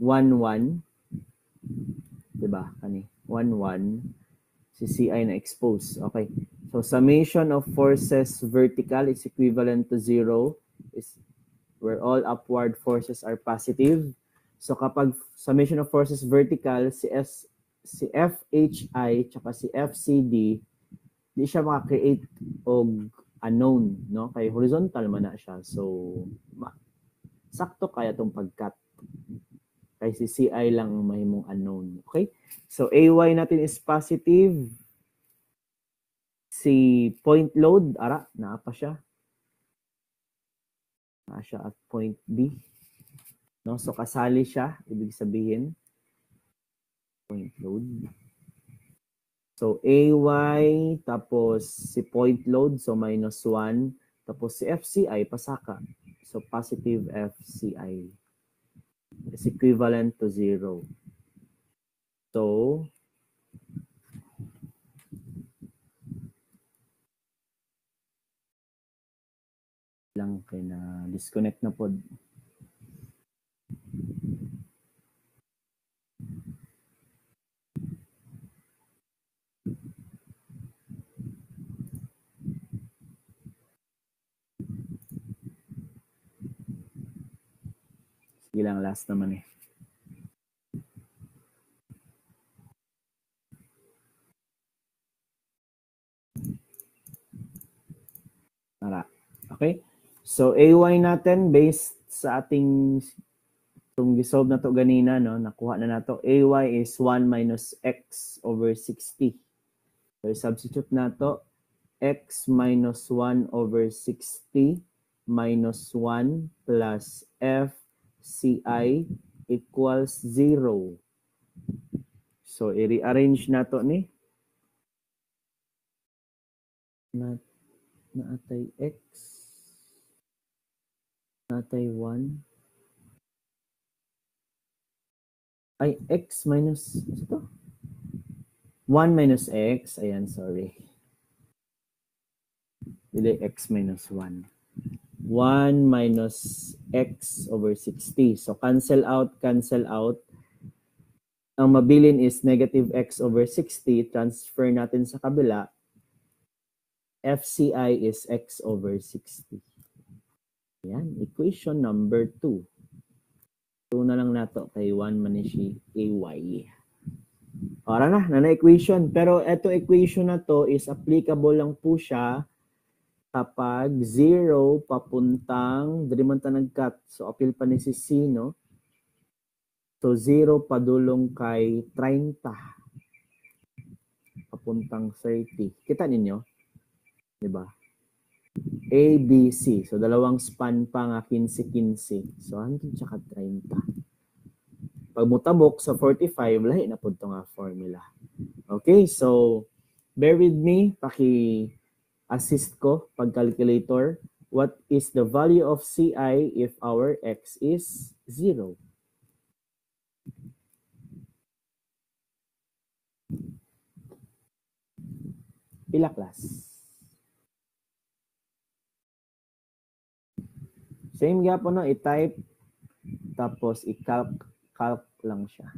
Speaker 1: 1-1, diba? Kani 1-1, si CI na expose. Okay. So, summation of forces vertical is equivalent to 0 is where all upward forces are positive. So, kapag summation of forces vertical, si FHI tsaka si FCD, di siya maka-create og unknown, no? Kay horizontal man na siya. So, sakto kaya tong pag-cut. Kay si CI lang mahimong unknown. Okay? So, AY natin is positive. Si point load, ara, naa pa siya. Naa siya at point B. No? So, kasali siya. Ibig sabihin, point load. So, AY, tapos si point load, so minus 1. Tapos si FCI, pasaka. So, positive FCI is equivalent to 0. So, lang kay na disconnect na pod. Sige lang, last naman eh. Tara. Okay? So, AY natin based sa ating itong gisolve na to ganina, no? Nakuha na nato. AY is 1 minus X over 60. So, substitute na to. X minus 1 over 60 minus 1 plus FCI equals 0. So, i-rearrange na to ni. Naatay X. Naatay 1. Ay, X minus, ito? 1 minus X. Ayan, sorry. Dili X minus 1. 1 minus X over 60. So, cancel out, cancel out. Ang mabilin is negative X over 60. Transfer natin sa kabila. FCI is X over 60. Ayan, equation number 2. 2 na lang nato kay 1 manishi AY. Para na equation. Pero ito equation na to is applicable lang po siya kapag 0 papuntang, dali man ta nag-cut. So, apil pa ni si C, no? So, 0 padulong kay 30 papuntang 30. Kita ninyo? Diba? A, B, C. So, dalawang span pa nga 15-15. So, 100 tsaka 30. Pag mutabok sa 45, lahi na po ito nga formula. Okay, so, bear with me. Paki-assist ko pag calculator. What is the value of CI if our X is 0? Pila class? Same gapon, no? I-type, tapos i-calc lang siya.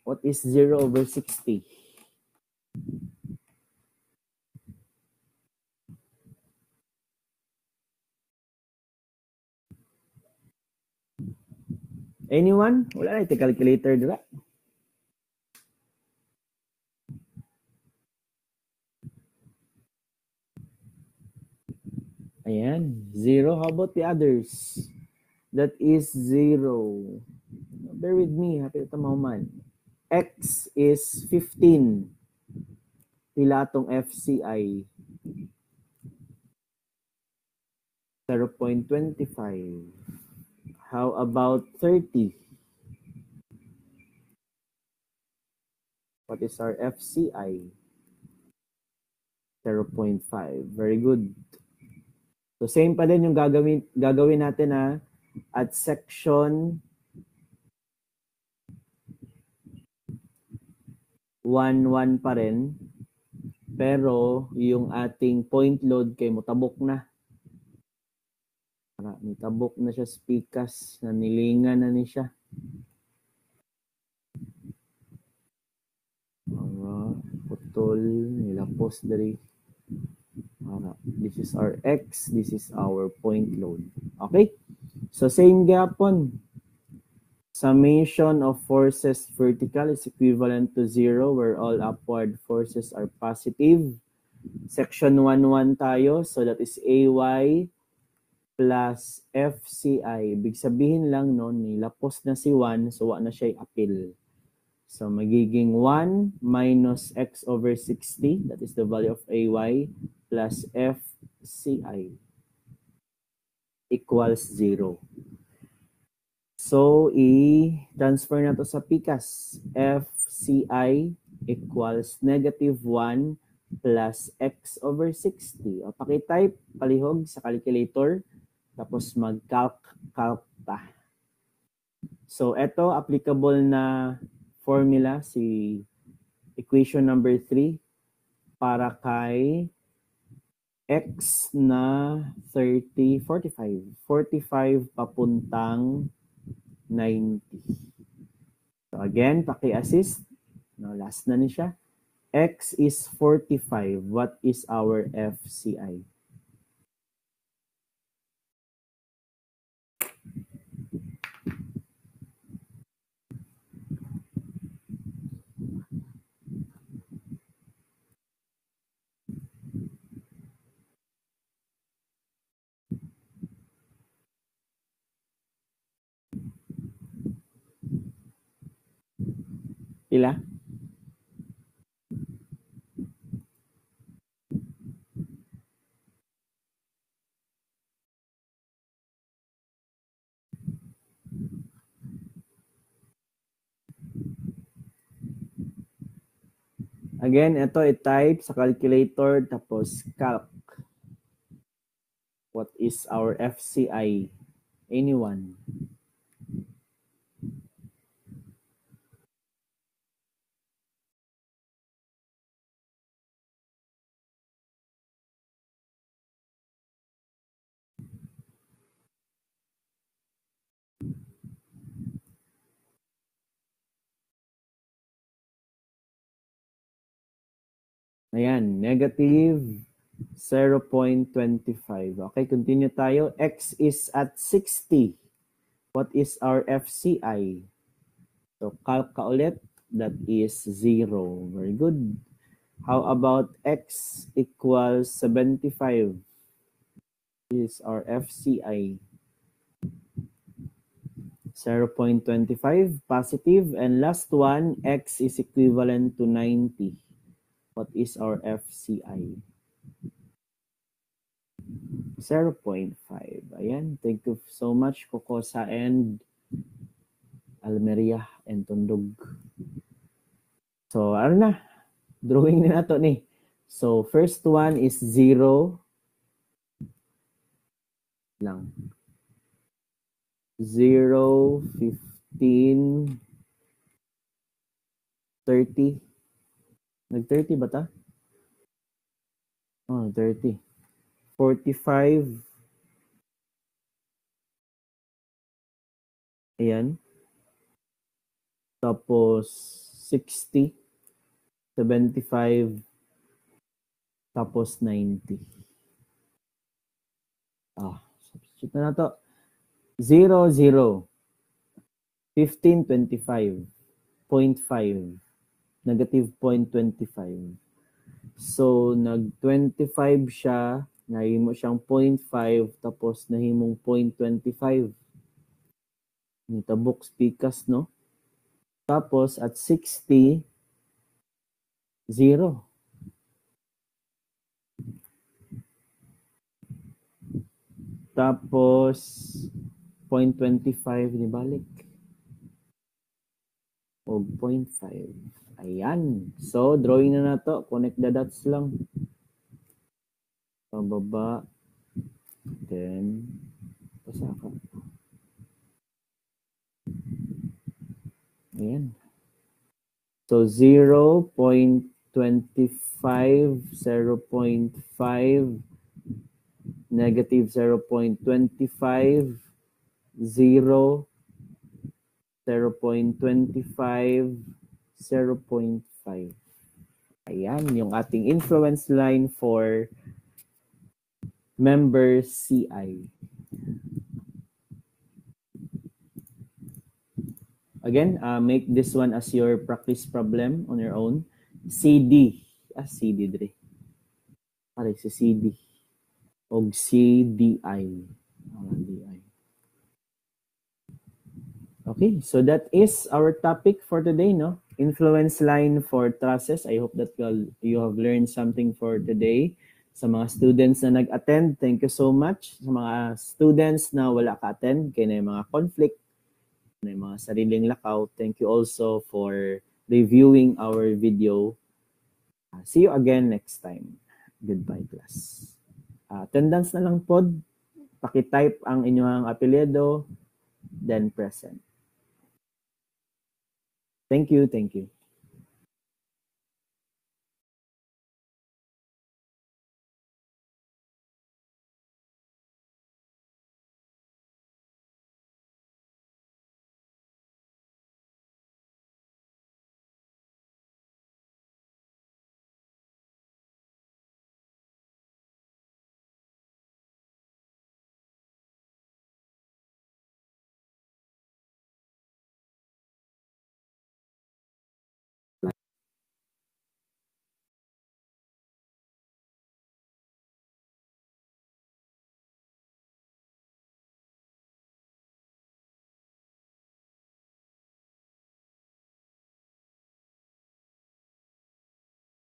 Speaker 1: What is 0 over 60? Anyone? Wala na ito calculator, diba? Ayan, 0. How about the others? That is 0. Bear with me, happy ito man. X is 15. Pila tong FCI? 0.25. How about 30? What is our FCI? 0.5. Very good. So same pa din yung gagawin natin at section 1.1 pa rin. Pero yung ating point load kay mutabok na. Nitabok na siya spikas, nanilingan na ni siya. Putol, nilapos dari. This is our X, this is our point load. Okay? So same gapon. Summation of forces vertical is equivalent to 0 where all upward forces are positive. Section 1.1 tayo. So that is AY plus FCI. Ibig sabihin lang no, nilapos na si 1, so wala na siya apil. So magiging 1 minus X over 60, that is the value of AY, plus FCI equals 0. So, i-transfer na to sa PICAS. FCI equals negative 1 plus X over 60. O, pakitype, palihog sa calculator, tapos mag-calc ta. So, ito, applicable na formula, si equation number 3, para kay X na 30, 45. 45 papuntang 90. So again, paki-assist. No, last na ni siya. X is 45. What is our FCI? Pila? Again, ito i-type sa calculator tapos calc. What is our FCI? Anyone? Ayan, negative 0.25. Okay, continue tayo. X is at 60. What is our FCI? So So calc ka ulit, that is 0. Very good. How about x equals 75? This is our FCI. 0.25 positive. And last one, x is equivalent to 90. What is our FCI? 0.5. Ayan. Thank you so much, Kokosa and Almeria and Tundog. So, ano na? Drawing na nato ni. So, first one is 0 lang. 0, 15, 30. Nag-30 ba ta? Oh, 30. 45. Ayan. Tapos 60. 75. Tapos 90. Substitute na to. 0, 0. 15, 25. 0.5. Negative 0.25. So, nag-25 siya. Nahimo siyang 0.5. Tapos, nahimong 0.25. Nitabok pikas, no? Tapos, at 60, 0. Tapos, 0.25 nibalik. O 0.5. Ayan. So, drawing na to. Connect the dots lang. Pababa. Then, pasaka. Ayan. So, 0.25, 0.5, negative 0.25, 0, 0.25, 0.5. Ayan, yung ating influence line for member CI. Again, make this one as your practice problem on your own. CD. CD dre. Pare, si CD. O CDI. DI. Okay, so that is our topic for today, no? Influence line for trusses. I hope that you have learned something for today. Sa mga students na nag-attend, thank you so much. Sa mga students na wala ka-attend, kaya na yung mga conflict, na yung mga sariling lakaw, thank you also for reviewing our video. See you again next time. Goodbye, class. Attendance na lang pod. Paki-type ang inyong apelyido, then present. Thank you.